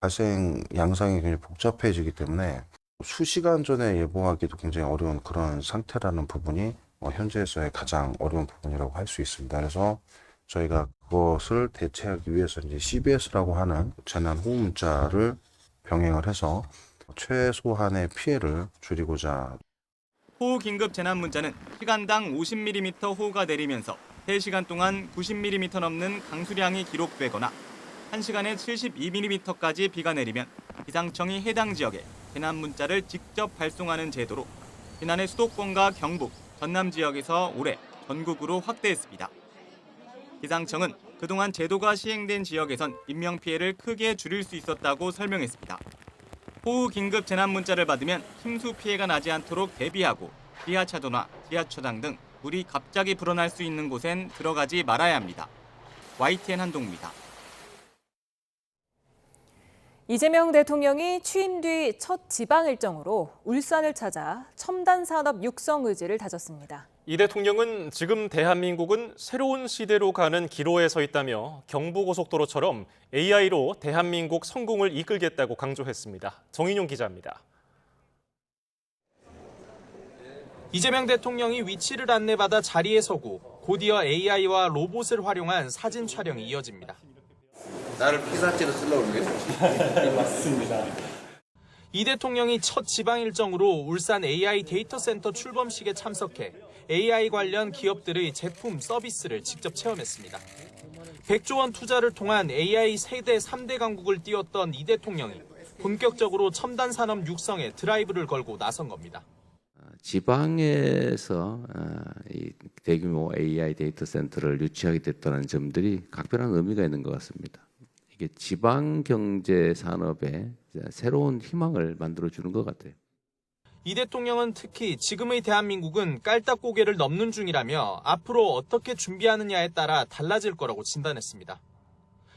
[SPEAKER 5] 발생 양상이 굉장히 복잡해지기 때문에 수시간 전에 예보하기도 굉장히 어려운 그런 상태라는 부분이 현재에서의 가장 어려운 부분이라고 할 수 있습니다. 그래서 저희가 그것을 대체하기 위해서 이제 CBS라고 하는 재난 호우 문자를 병행을 해서 최소한의 피해를 줄이고자.
[SPEAKER 23] 호우 긴급 재난 문자는 시간당 50mm 호우가 내리면서 3시간 동안 90mm 넘는 강수량이 기록되거나 1시간에 72mm까지 비가 내리면 기상청이 해당 지역에 재난 문자를 직접 발송하는 제도로 지난해 수도권과 경북, 전남 지역에서 올해 전국으로 확대했습니다. 기상청은 그동안 제도가 시행된 지역에선 인명피해를 크게 줄일 수 있었다고 설명했습니다. 호우 긴급 재난 문자를 받으면 침수 피해가 나지 않도록 대비하고 지하차도나 지하철장 등 물이 갑자기 불어날 수 있는 곳엔 들어가지 말아야 합니다. YTN 한동우입니다.
[SPEAKER 1] 이재명 대통령이 취임 뒤 첫 지방 일정으로 울산을 찾아 첨단 산업 육성 의지를 다졌습니다.
[SPEAKER 2] 이 대통령은 지금 대한민국은 새로운 시대로 가는 기로에 서 있다며 경부고속도로처럼 AI로 대한민국 성공을 이끌겠다고 강조했습니다. 정인용 기자입니다.
[SPEAKER 9] 이재명 대통령이 위치를 안내받아 자리에 서고 곧이어 AI와 로봇을 활용한 사진 촬영이 이어집니다.
[SPEAKER 25] 나를 피사체로 쓰려고 그러겠지. 맞습니다.
[SPEAKER 9] 이 대통령이 첫 지방 일정으로 울산 AI 데이터 센터 출범식에 참석해 AI 관련 기업들의 제품 서비스를 직접 체험했습니다. 100조 원 투자를 통한 AI 세대 3대 강국을 띄웠던 이 대통령이 본격적으로 첨단 산업 육성에 드라이브를 걸고 나선 겁니다.
[SPEAKER 26] 지방에서 이 대규모 AI 데이터 센터를 유치하게 됐다는 점들이 각별한 의미가 있는 것 같습니다. 이게 지방 경제 산업에 새로운 희망을 만들어주는 것 같아요.
[SPEAKER 9] 이 대통령은 특히 지금의 대한민국은 깔딱고개를 넘는 중이라며 앞으로 어떻게 준비하느냐에 따라 달라질 거라고 진단했습니다.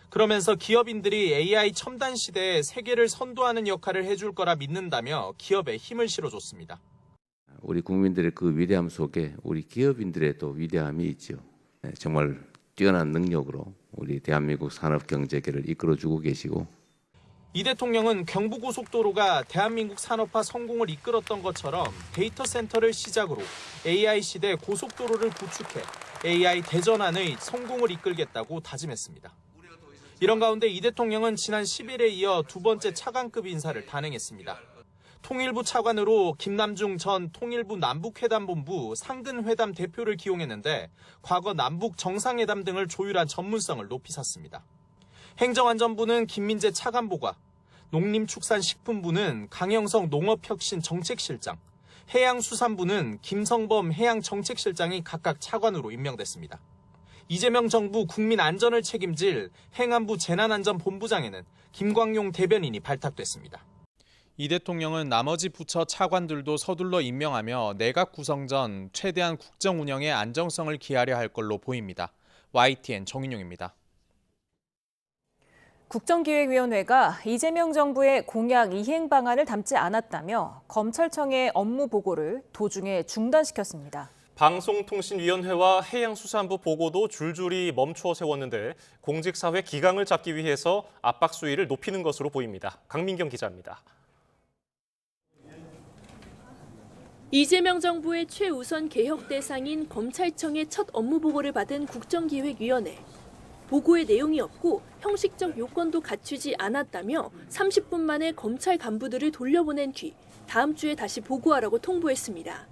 [SPEAKER 9] 그러면서 기업인들이 AI 첨단 시대에 세계를 선도하는 역할을 해줄 거라 믿는다며 기업에 힘을 실어줬습니다.
[SPEAKER 26] 우리 국민들의 그 위대함 속에 우리 기업인들의 또 위대함이 있죠. 정말 뛰어난 능력으로 우리 대한민국 산업 경제계를 이끌어주고 계시고,
[SPEAKER 9] 이 대통령은 경부고속도로가 대한민국 산업화 성공을 이끌었던 것처럼 데이터 센터를 시작으로 AI 시대 고속도로를 구축해 AI 대전환의 성공을 이끌겠다고 다짐했습니다. 이런 가운데 이 대통령은 지난 10일에 이어 두 번째 차관급 인사를 단행했습니다. 통일부 차관으로 김남중 전 통일부 남북회담본부 상근회담 대표를 기용했는데 과거 남북 정상회담 등을 조율한 전문성을 높이 샀습니다. 행정안전부는 김민재 차관보가, 농림축산식품부는 강영성 농업혁신정책실장, 해양수산부는 김성범 해양정책실장이 각각 차관으로 임명됐습니다. 이재명 정부 국민안전을 책임질 행안부 재난안전본부장에는 김광용 대변인이 발탁됐습니다. 이 대통령은 나머지 부처 차관들도 서둘러 임명하며 내각 구성 전 최대한 국정 운영에 안정성을 기하려 할 걸로 보입니다. YTN 정인용입니다.
[SPEAKER 1] 국정기획위원회가 이재명 정부의 공약 이행 방안을 담지 않았다며 검찰청의 업무 보고를 도중에 중단시켰습니다.
[SPEAKER 2] 방송통신위원회와 해양수산부 보고도 줄줄이 멈춰 세웠는데 공직사회 기강을 잡기 위해서 압박 수위를 높이는 것으로 보입니다. 강민경 기자입니다.
[SPEAKER 3] 이재명 정부의 최우선 개혁 대상인 검찰청의 첫 업무 보고를 받은 국정기획위원회. 보고의 내용이 없고 형식적 요건도 갖추지 않았다며 30분 만에 검찰 간부들을 돌려보낸 뒤 다음 주에 다시 보고하라고 통보했습니다.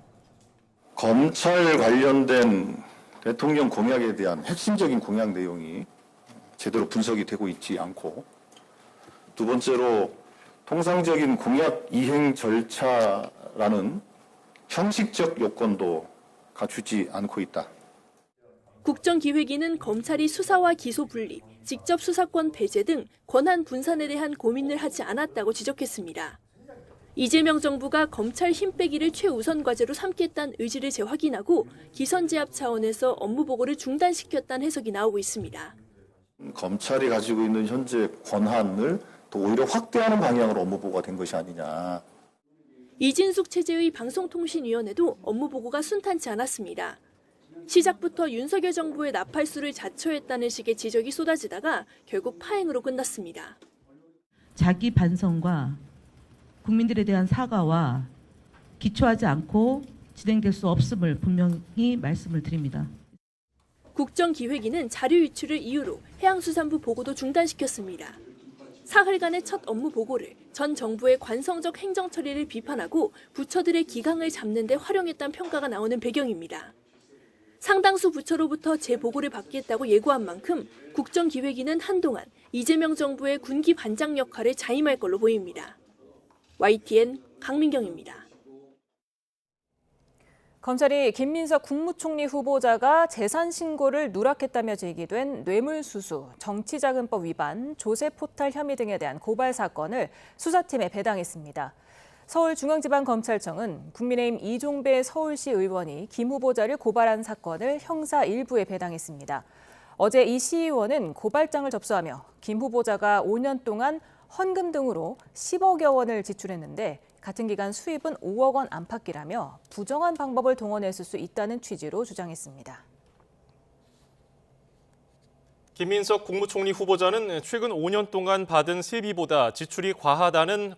[SPEAKER 4] 검찰 관련된 대통령 공약에 대한 핵심적인 공약 내용이 제대로 분석이 되고 있지 않고, 두 번째로 통상적인 공약 이행 절차라는 형식적 요건도 갖추지 않고 있다.
[SPEAKER 3] 국정기획위는 검찰이 수사와 기소 분리, 직접 수사권 배제 등 권한 분산에 대한 고민을 하지 않았다고 지적했습니다. 이재명 정부가 검찰 힘 빼기를 최우선 과제로 삼겠다는 의지를 재확인하고 기선제압 차원에서 업무 보고를 중단시켰다는 해석이 나오고 있습니다.
[SPEAKER 4] 검찰이 가지고 있는 현재 권한을 더 오히려 확대하는 방향으로 업무 보고가 된 것이 아니냐.
[SPEAKER 3] 이진숙 체제의 방송통신위원회도 업무 보고가 순탄치 않았습니다. 시작부터 윤석열 정부의 나팔수를 자처했다는 식의 지적이 쏟아지다가 결국 파행으로 끝났습니다.
[SPEAKER 7] 자기 반성과 국민들에 대한 사과와 기초하지 않고 진행될 수 없음을 분명히 말씀을 드립니다.
[SPEAKER 3] 국정기획위는 자료 유출을 이유로 해양수산부 보고도 중단시켰습니다. 사흘간의 첫 업무 보고를 전 정부의 관성적 행정 처리를 비판하고 부처들의 기강을 잡는 데 활용했다는 평가가 나오는 배경입니다. 상당수 부처로부터 재보고를 받겠다고 예고한 만큼 국정기획위는 한동안 이재명 정부의 군기 반장 역할을 자임할 걸로 보입니다. YTN 강민경입니다.
[SPEAKER 1] 검찰이 김민석 국무총리 후보자가 재산 신고를 누락했다며 제기된 뇌물수수, 정치자금법 위반, 조세포탈 혐의 등에 대한 고발 사건을 수사팀에 배당했습니다. 서울중앙지방검찰청은 국민의힘 이종배 서울시 의원이 김 후보자를 고발한 사건을 형사 1부에 배당했습니다. 어제 이 시의원은 고발장을 접수하며 김 후보자가 5년 동안 헌금 등으로 10억여 원을 지출했는데 같은 기간 수입은 5억 원 안팎이라며 부정한 방법을 동원했을 수 있다는 취지로 주장했습니다.
[SPEAKER 2] 김민석 국무총리 후보자는 최근 5년 동안 받은 세비보다 지출이 과다하다는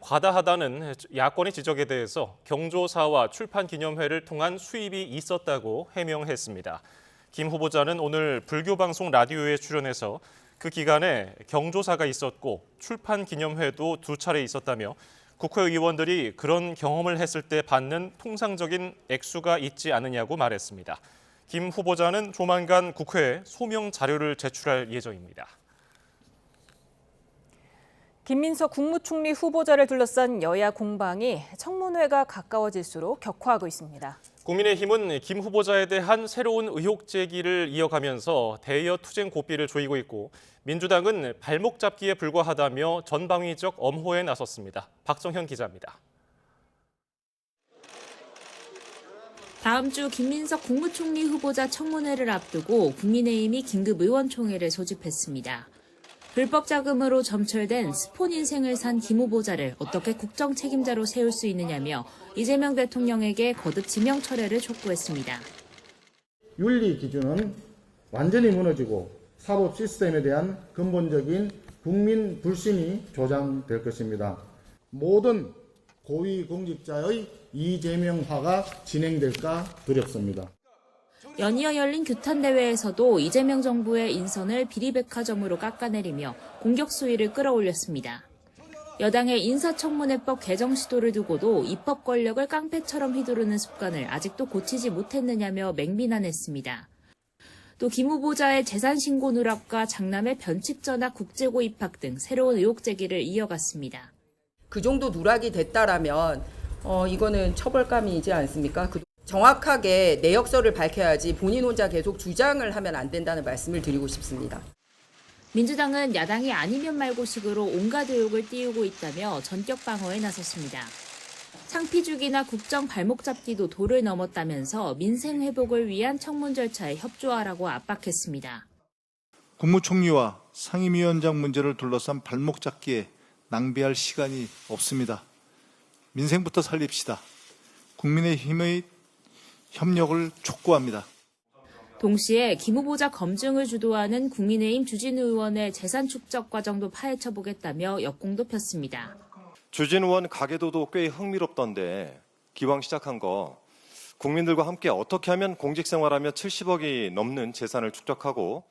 [SPEAKER 2] 야권의 지적에 대해서 경조사와 출판기념회를 통한 수입이 있었다고 해명했습니다. 김 후보자는 오늘 불교방송 라디오에 출연해서 그 기간에 경조사가 있었고 출판기념회도 2차례 있었다며 국회의원들이 그런 경험을 했을 때 받는 통상적인 액수가 있지 않느냐고 말했습니다. 김 후보자는 조만간 국회에 소명 자료를 제출할 예정입니다.
[SPEAKER 1] 김민석 국무총리 후보자를 둘러싼 여야 공방이 청문회가 가까워질수록 격화하고 있습니다.
[SPEAKER 2] 국민의힘은 김 후보자에 대한 새로운 의혹 제기를 이어가면서 대여 투쟁 고삐를 조이고 있고 민주당은 발목 잡기에 불과하다며 전방위적 엄호에 나섰습니다. 박성현 기자입니다.
[SPEAKER 8] 다음 주 김민석 국무총리 후보자 청문회를 앞두고 국민의힘이 긴급 의원총회를 소집했습니다. 불법 자금으로 점철된 스폰 인생을 산 김 후보자를 어떻게 국정 책임자로 세울 수 있느냐며 이재명 대통령에게 거듭 지명 철회를 촉구했습니다.
[SPEAKER 10] 윤리 기준은 완전히 무너지고 사법 시스템에 대한 근본적인 국민 불신이 조장될 것입니다. 모든 고위공직자의 이재명화가 진행될까 두렵습니다.
[SPEAKER 8] 연이어 열린 규탄대회에서도 이재명 정부의 인선을 비리백화점으로 깎아내리며 공격 수위를 끌어올렸습니다. 여당의 인사청문회법 개정 시도를 두고도 입법 권력을 깡패처럼 휘두르는 습관을 아직도 고치지 못했느냐며 맹비난했습니다. 또 김 후보자의 재산 신고 누락과 장남의 변칙 전학 국제고 입학 등 새로운 의혹 제기를 이어갔습니다.
[SPEAKER 11] 그 정도 누락이 됐다라면 이거는 처벌감이지 않습니까? 정확하게 내역서를 밝혀야지 본인 혼자 계속 주장을 하면 안 된다는 말씀을 드리고 싶습니다.
[SPEAKER 8] 민주당은 야당이 아니면 말고식으로 온갖 의혹을 띄우고 있다며 전격 방어에 나섰습니다. 창피주기나 국정 발목 잡기도 도를 넘었다면서 민생 회복을 위한 청문 절차에 협조하라고 압박했습니다.
[SPEAKER 12] 국무총리와 상임위원장 문제를 둘러싼 발목 잡기에 낭비할 시간이 없습니다. 민생부터 살립시다. 국민의힘의 협력을 촉구합니다.
[SPEAKER 8] 동시에 김 후보자 검증을 주도하는 국민의힘 주진우 의원의 재산 축적 과정도 파헤쳐보겠다며 역공도 폈습니다.
[SPEAKER 13] 주진우 의원 가계도도 꽤 흥미롭던데 기왕 시작한 거 국민들과 함께 어떻게 하면 공직생활하며 70억이 넘는 재산을 축적하고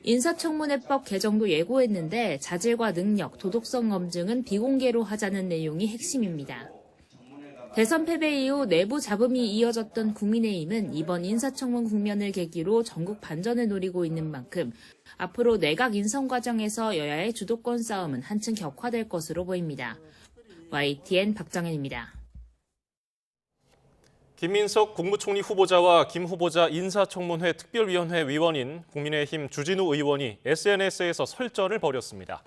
[SPEAKER 8] 인사청문회법 개정도 예고했는데 자질과 능력, 도덕성 검증은 비공개로 하자는 내용이 핵심입니다. 대선 패배 이후 내부 잡음이 이어졌던 국민의힘은 이번 인사청문 국면을 계기로 전국 반전을 노리고 있는 만큼 앞으로 내각 인선 과정에서 여야의 주도권 싸움은 한층 격화될 것으로 보입니다. YTN 박정현입니다.
[SPEAKER 2] 김민석 국무총리 후보자와 김 후보자 인사청문회 특별위원회 위원인 국민의힘 주진우 의원이 SNS에서 설전을 벌였습니다.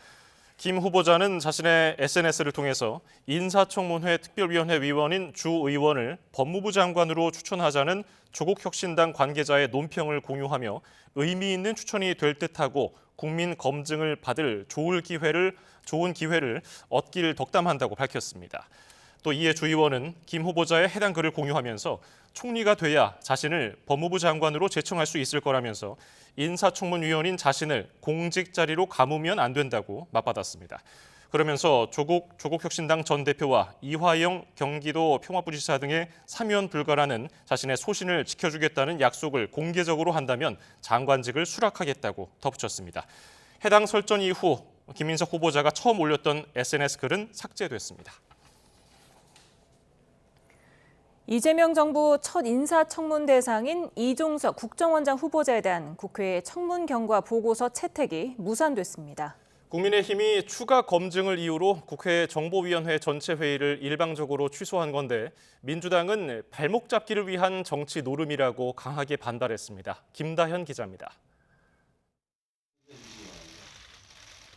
[SPEAKER 2] 김 후보자는 자신의 SNS를 통해서 인사청문회 특별위원회 위원인 주 의원을 법무부 장관으로 추천하자는 조국혁신당 관계자의 논평을 공유하며 의미 있는 추천이 될 듯하고 국민 검증을 받을 좋은 기회를 얻길 덕담한다고 밝혔습니다. 또 이에 주 의원은 김 후보자의 해당 글을 공유하면서 총리가 돼야 자신을 법무부 장관으로 제청할 수 있을 거라면서 인사청문위원인 자신을 공직 자리로 감으면 안 된다고 맞받았습니다. 그러면서 조국혁신당 전 대표와 이화영 경기도 평화부지사 등의 사면 불가라는 자신의 소신을 지켜주겠다는 약속을 공개적으로 한다면 장관직을 수락하겠다고 덧붙였습니다. 해당 설전 이후 김민석 후보자가 처음 올렸던 SNS 글은 삭제됐습니다.
[SPEAKER 1] 이재명 정부 첫 인사청문 대상인 이종석 국정원장 후보자에 대한 국회 청문 경과 보고서 채택이 무산됐습니다.
[SPEAKER 2] 국민의힘이 추가 검증을 이유로 국회 정보위원회 전체 회의를 일방적으로 취소한 건데 민주당은 발목 잡기를 위한 정치 노름이라고 강하게 반발했습니다. 김다현 기자입니다.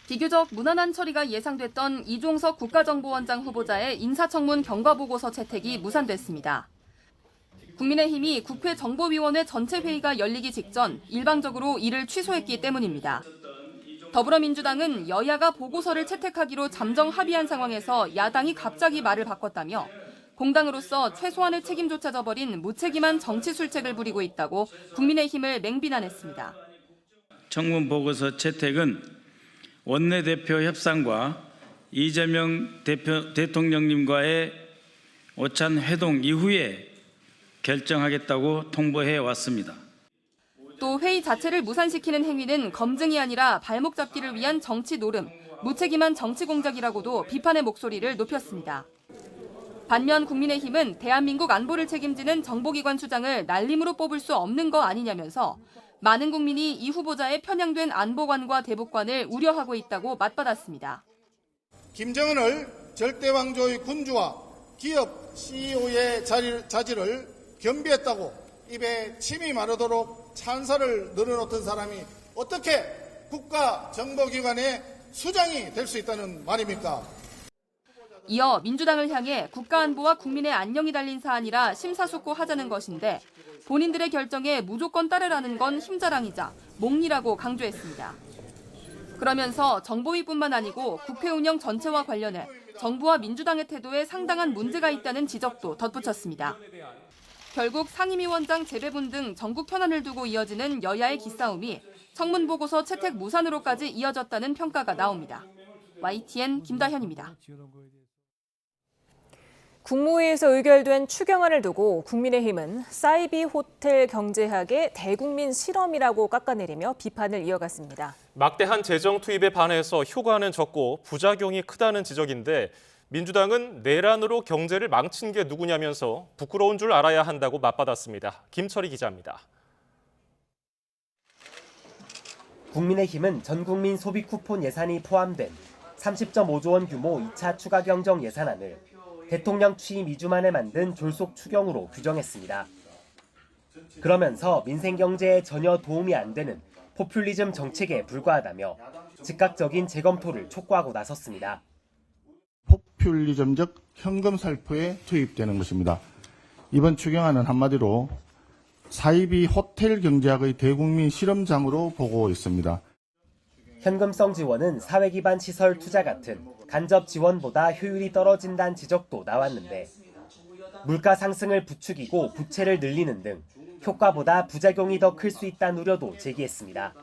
[SPEAKER 14] 비교적 무난한 처리가 예상됐던 이종석 국가정보원장 후보자의 인사청문 경과보고서 채택이 무산됐습니다. 국민의힘이 국회 정보위원회 전체 회의가 열리기 직전 일방적으로 이를 취소했기 때문입니다. 더불어민주당은 여야가 보고서를 채택하기로 잠정 합의한 상황에서 야당이 갑자기 말을 바꿨다며 공당으로서 최소한의 책임조차 져버린 무책임한 정치 술책을 부리고 있다고 국민의힘을 맹비난했습니다.
[SPEAKER 15] 청문 보고서 채택은 원내대표 협상과 이재명 대통령님과의 오찬 회동 이후에 결정하겠다고 통보해 왔습니다.
[SPEAKER 14] 또 회의 자체를 무산시키는 행위는 검증이 아니라 발목 잡기를 위한 정치 노름, 무책임한 정치 공작이라고도 비판의 목소리를 높였습니다. 반면 국민의힘은 대한민국 안보를 책임지는 정보기관 수장을 날림으로 뽑을 수 없는 거 아니냐면서 많은 국민이 이 후보자의 편향된 안보관과 대북관을 우려하고 있다고 맞받았습니다.
[SPEAKER 10] 김정은을 절대왕조의 군주와 기업 CEO의 자질을 겸비했다고 입에 침이 마르도록 찬사를 늘어놓던 사람이 어떻게 국가정보기관의 수장이 될 수 있다는 말입니까?
[SPEAKER 14] 이어 민주당을 향해 국가안보와 국민의 안녕이 달린 사안이라 심사숙고하자는 것인데 본인들의 결정에 무조건 따르라는 건 힘자랑이자 몽리라고 강조했습니다. 그러면서 정보위뿐만 아니고 국회 운영 전체와 관련해 정부와 민주당의 태도에 상당한 문제가 있다는 지적도 덧붙였습니다. 결국 상임위원장 재배분 등 전국 현안을 두고 이어지는 여야의 기싸움이 청문 보고서 채택 무산으로까지 이어졌다는 평가가 나옵니다. YTN 김다현입니다.
[SPEAKER 1] 국무회의에서 의결된 추경안을 두고 국민의힘은 사이비 호텔 경제학의 대국민 실험이라고 깎아내리며 비판을 이어갔습니다.
[SPEAKER 2] 막대한 재정 투입에 반해서 효과는 적고 부작용이 크다는 지적인데 민주당은 내란으로 경제를 망친 게 누구냐면서 부끄러운 줄 알아야 한다고 맞받았습니다. 김철희 기자입니다.
[SPEAKER 6] 국민의힘은 전국민 소비 쿠폰 예산이 포함된 30.5조 원 규모 2차 추가 경정 예산안을 대통령 취임 2주 만에 만든 졸속 추경으로 규정했습니다. 그러면서 민생 경제에 전혀 도움이 안 되는 포퓰리즘 정책에 불과하다며 즉각적인 재검토를 촉구하고 나섰습니다.
[SPEAKER 10] 포퓰리즘적 현금 살포에 투입되는 것입니다. 이번 추경안은 한마디로 사이비 호텔 경제학의 대국민 실험장으로 보고 있습니다.
[SPEAKER 6] 현금성 지원은 사회 기반 시설 투자 같은 간접 지원보다 효율이 떨어진다는 지적도 나왔는데 물가 상승을 부추기고 부채를 늘리는 등 효과보다 부작용이 더 클 수 있다는 우려도 제기했습니다.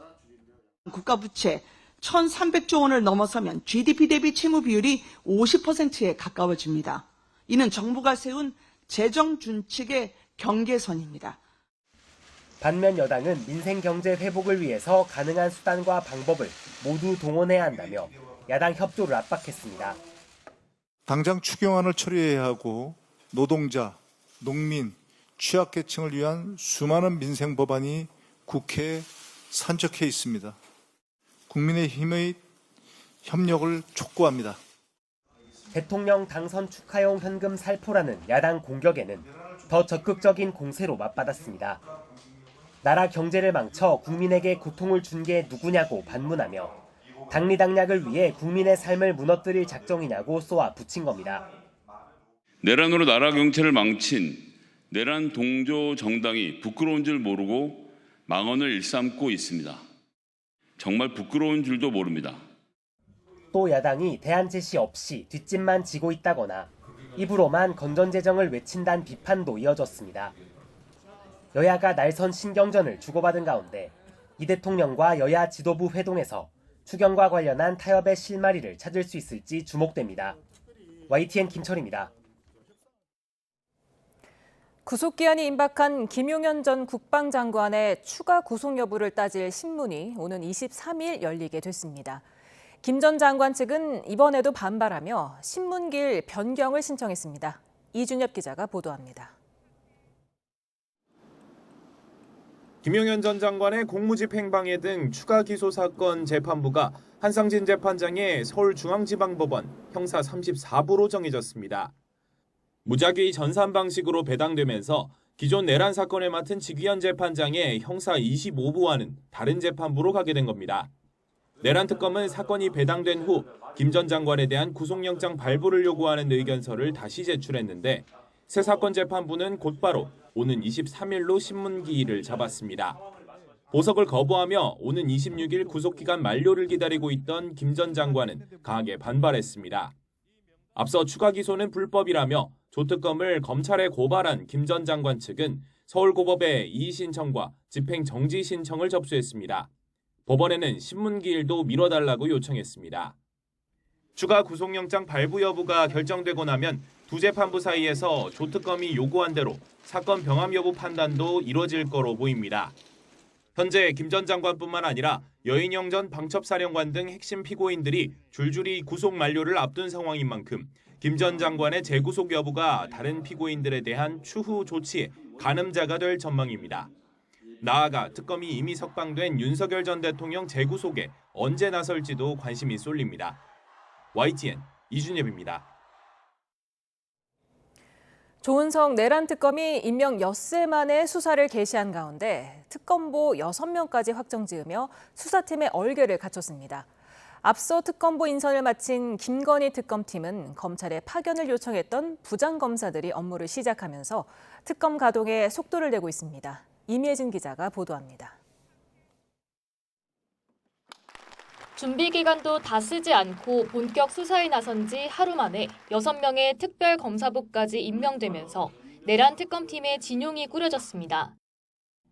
[SPEAKER 16] 국가 부채 1,300조 원을 넘어서면 GDP 대비 채무 비율이 50%에 가까워집니다. 이는 정부가 세운 재정 준칙의 경계선입니다.
[SPEAKER 6] 반면 여당은 민생 경제 회복을 위해서 가능한 수단과 방법을 모두 동원해야 한다며 야당 협조를 압박했습니다.
[SPEAKER 12] 당장 추경안을 처리해야 하고 노동자, 농민, 취약계층을 위한 수많은 민생 법안이 국회에 산적해 있습니다. 국민의힘의 협력을 촉구합니다.
[SPEAKER 6] 대통령 당선 축하용 현금 살포라는 야당 공격에는 더 적극적인 공세로 맞받았습니다. 나라 경제를 망쳐 국민에게 고통을 준 게 누구냐고 반문하며 당리당략을 위해 국민의 삶을 무너뜨릴 작정이냐고 쏘아 붙인 겁니다.
[SPEAKER 17] 내란으로 나라 경제를 망친 내란 동조 정당이 부끄러운 줄 모르고 망언을 일삼고 있습니다. 정말 부끄러운 줄도 모릅니다.
[SPEAKER 6] 또 야당이 대안 제시 없이 뒷짐만 지고 있다거나 입으로만 건전재정을 외친다는 비판도 이어졌습니다. 여야가 날선 신경전을 주고받은 가운데 이 대통령과 여야 지도부 회동에서 추경과 관련한 타협의 실마리를 찾을 수 있을지 주목됩니다. YTN 김철입니다.
[SPEAKER 1] 구속기한이 임박한 김용현 전 국방장관의 추가 구속 여부를 따질 신문이 오는 23일 열리게 됐습니다. 김 전 장관 측은 이번에도 반발하며 신문기일 변경을 신청했습니다. 이준엽 기자가 보도합니다.
[SPEAKER 18] 김용현 전 장관의 공무집행방해 등 추가 기소 사건 재판부가 한상진 재판장의 서울중앙지방법원 형사 34부로 정해졌습니다. 무작위 전산 방식으로 배당되면서 기존 내란 사건을 맡은 지귀현 재판장의 형사 25부와는 다른 재판부로 가게 된 겁니다. 내란 특검은 사건이 배당된 후 김 전 장관에 대한 구속영장 발부를 요구하는 의견서를 다시 제출했는데 새 사건 재판부는 곧바로 오는 23일로 신문기일을 잡았습니다. 보석을 거부하며 오는 26일 구속기간 만료를 기다리고 있던 김 전 장관은 강하게 반발했습니다. 앞서 추가 기소는 불법이라며 조특검을 검찰에 고발한 김 전 장관 측은 서울고법에 이의 신청과 집행 정지 신청을 접수했습니다. 법원에는 신문기일도 미뤄달라고 요청했습니다. 추가 구속영장 발부 여부가 결정되고 나면 두 재판부 사이에서 조특검이 요구한 대로 사건 병합 여부 판단도 이뤄질 거로 보입니다. 현재 김 전 장관뿐만 아니라 여인영 전 방첩사령관 등 핵심 피고인들이 줄줄이 구속 만료를 앞둔 상황인 만큼 김 전 장관의 재구속 여부가 다른 피고인들에 대한 추후 조치의 가늠자가 될 전망입니다. 나아가 특검이 이미 석방된 윤석열 전 대통령 재구속에 언제 나설지도 관심이 쏠립니다. YTN 이준엽입니다.
[SPEAKER 1] 조은석 내란 특검이 임명 엿새 만에 수사를 개시한 가운데 특검보 6명까지 확정지으며 수사팀의 얼개를 갖췄습니다. 앞서 특검보 인선을 마친 김건희 특검팀은 검찰에 파견을 요청했던 부장검사들이 업무를 시작하면서 특검 가동에 속도를 내고 있습니다. 임예진 기자가 보도합니다.
[SPEAKER 22] 준비 기간도 다 쓰지 않고 본격 수사에 나선 지 하루 만에 6명의 특별검사부까지 임명되면서 내란 특검팀의 진용이 꾸려졌습니다.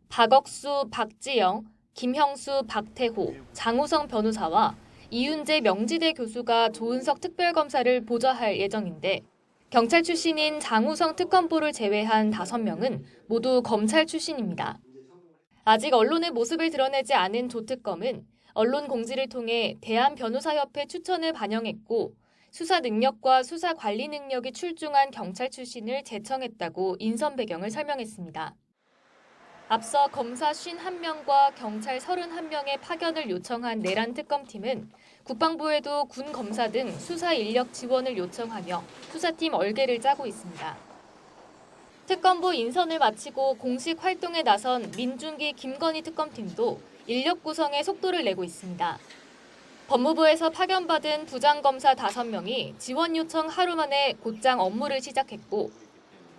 [SPEAKER 22] 박억수, 박지영, 김형수, 박태호, 장우성 변호사와 이윤재 명지대 교수가 조은석 특별검사를 보좌할 예정인데 경찰 출신인 장우성 특검보를 제외한 5명은 모두 검찰 출신입니다. 아직 언론의 모습을 드러내지 않은 조 특검은 언론 공지를 통해 대한변호사협회 추천을 반영했고 수사 능력과 수사 관리 능력이 출중한 경찰 출신을 제청했다고 인선 배경을 설명했습니다. 앞서 검사 51명과 경찰 31명의 파견을 요청한 내란 특검팀은 국방부에도 군 검사 등 수사 인력 지원을 요청하며 수사팀 얼개를 짜고 있습니다. 특검부 인선을 마치고 공식 활동에 나선 민중기 김건희 특검팀도 인력 구성에 속도를 내고 있습니다. 법무부에서 파견받은 부장검사 5명이 지원 요청 하루 만에 곧장 업무를 시작했고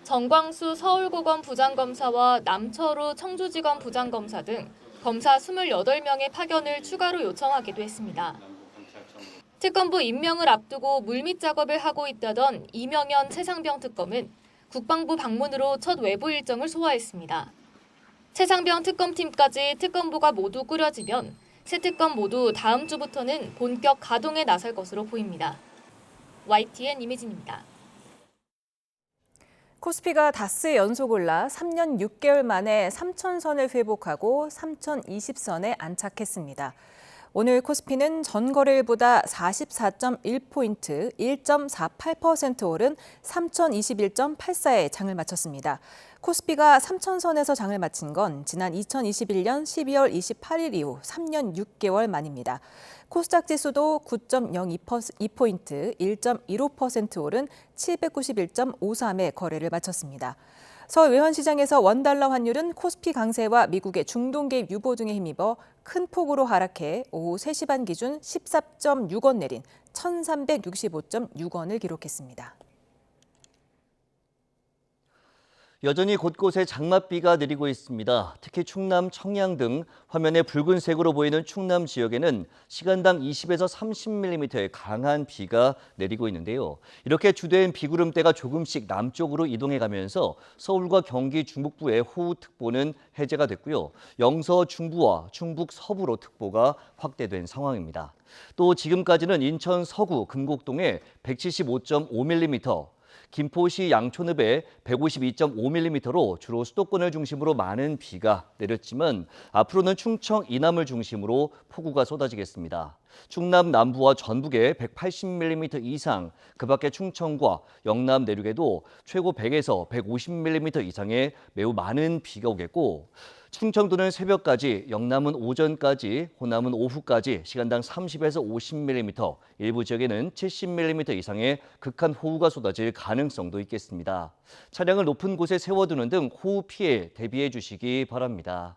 [SPEAKER 22] 정광수 서울고검 부장검사와 남철우 청주지검 부장검사 등 검사 28명의 파견을 추가로 요청하기도 했습니다. 특검부 임명을 앞두고 물밑 작업을 하고 있다던 이명현 최상병 특검은 국방부 방문으로 첫 외부 일정을 소화했습니다. 최상병 특검팀까지 특검부가 모두 꾸려지면 새 특검 모두 다음 주부터는 본격 가동에 나설 것으로 보입니다. YTN 임혜진입니다.
[SPEAKER 1] 코스피가 닷새 연속 올라 3년 6개월 만에 3,000선을 회복하고 3,020선에 안착했습니다. 오늘 코스피는 전 거래일보다 44.1포인트, 1.48% 오른 3,021.84에 장을 마쳤습니다. 코스피가 3,000선에서 장을 마친 건 지난 2021년 12월 28일 이후 3년 6개월 만입니다. 코스닥 지수도 9.02포인트, 1.15% 오른 791.53에 거래를 마쳤습니다. 서울 외환시장에서 원달러 환율은 코스피 강세와 미국의 중동 개입 유보 등에 힘입어 큰 폭으로 하락해 오후 3시 반 기준 14.6원 내린 1,365.6원을 기록했습니다.
[SPEAKER 5] 여전히 곳곳에 장맛비가 내리고 있습니다. 특히 충남, 청양 등 화면에 붉은색으로 보이는 충남 지역에는 시간당 20에서 30mm의 강한 비가 내리고 있는데요. 이렇게 주된 비구름대가 조금씩 남쪽으로 이동해가면서 서울과 경기 중북부의 호우특보는 해제가 됐고요. 영서 중부와 충북 서부로 특보가 확대된 상황입니다. 또 지금까지는 인천 서구 금곡동에 175.5mm, 김포시 양촌읍에 152.5mm로 주로 수도권을 중심으로 많은 비가 내렸지만 앞으로는 충청 이남을 중심으로 폭우가 쏟아지겠습니다. 충남 남부와 전북에 180mm 이상, 그 밖에 충청과 영남 내륙에도 최고 100에서 150mm 이상의 매우 많은 비가 오겠고 충청도는 새벽까지, 영남은 오전까지, 호남은 오후까지 시간당 30에서 50mm, 일부 지역에는 70mm 이상의 극한 호우가 쏟아질 가능성도 있겠습니다. 차량을 높은 곳에 세워두는 등 호우 피해 대비해 주시기 바랍니다.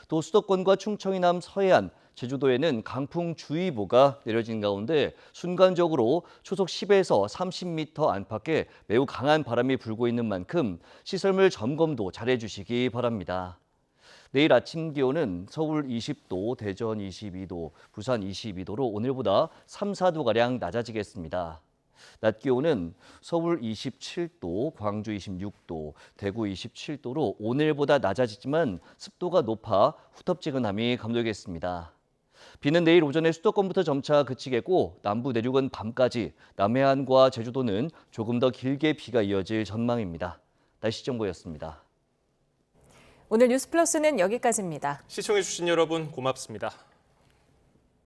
[SPEAKER 5] 또 수도권과 충청 이남 서해안, 제주도에는 강풍주의보가 내려진 가운데 순간적으로 초속 10에서 30m 안팎의 매우 강한 바람이 불고 있는 만큼 시설물 점검도 잘해 주시기 바랍니다. 내일 아침 기온은 서울 20도, 대전 22도, 부산 22도로 오늘보다 3, 4도가량 낮아지겠습니다. 낮 기온은 서울 27도, 광주 26도, 대구 27도로 오늘보다 낮아지지만 습도가 높아 후텁지근함이 감돌겠습니다. 비는 내일 오전에 수도권부터 점차 그치겠고 남부 내륙은 밤까지, 남해안과 제주도는 조금 더 길게 비가 이어질 전망입니다. 날씨 정보였습니다.
[SPEAKER 1] 오늘 뉴스플러스는 여기까지입니다.
[SPEAKER 2] 시청해주신 여러분 고맙습니다.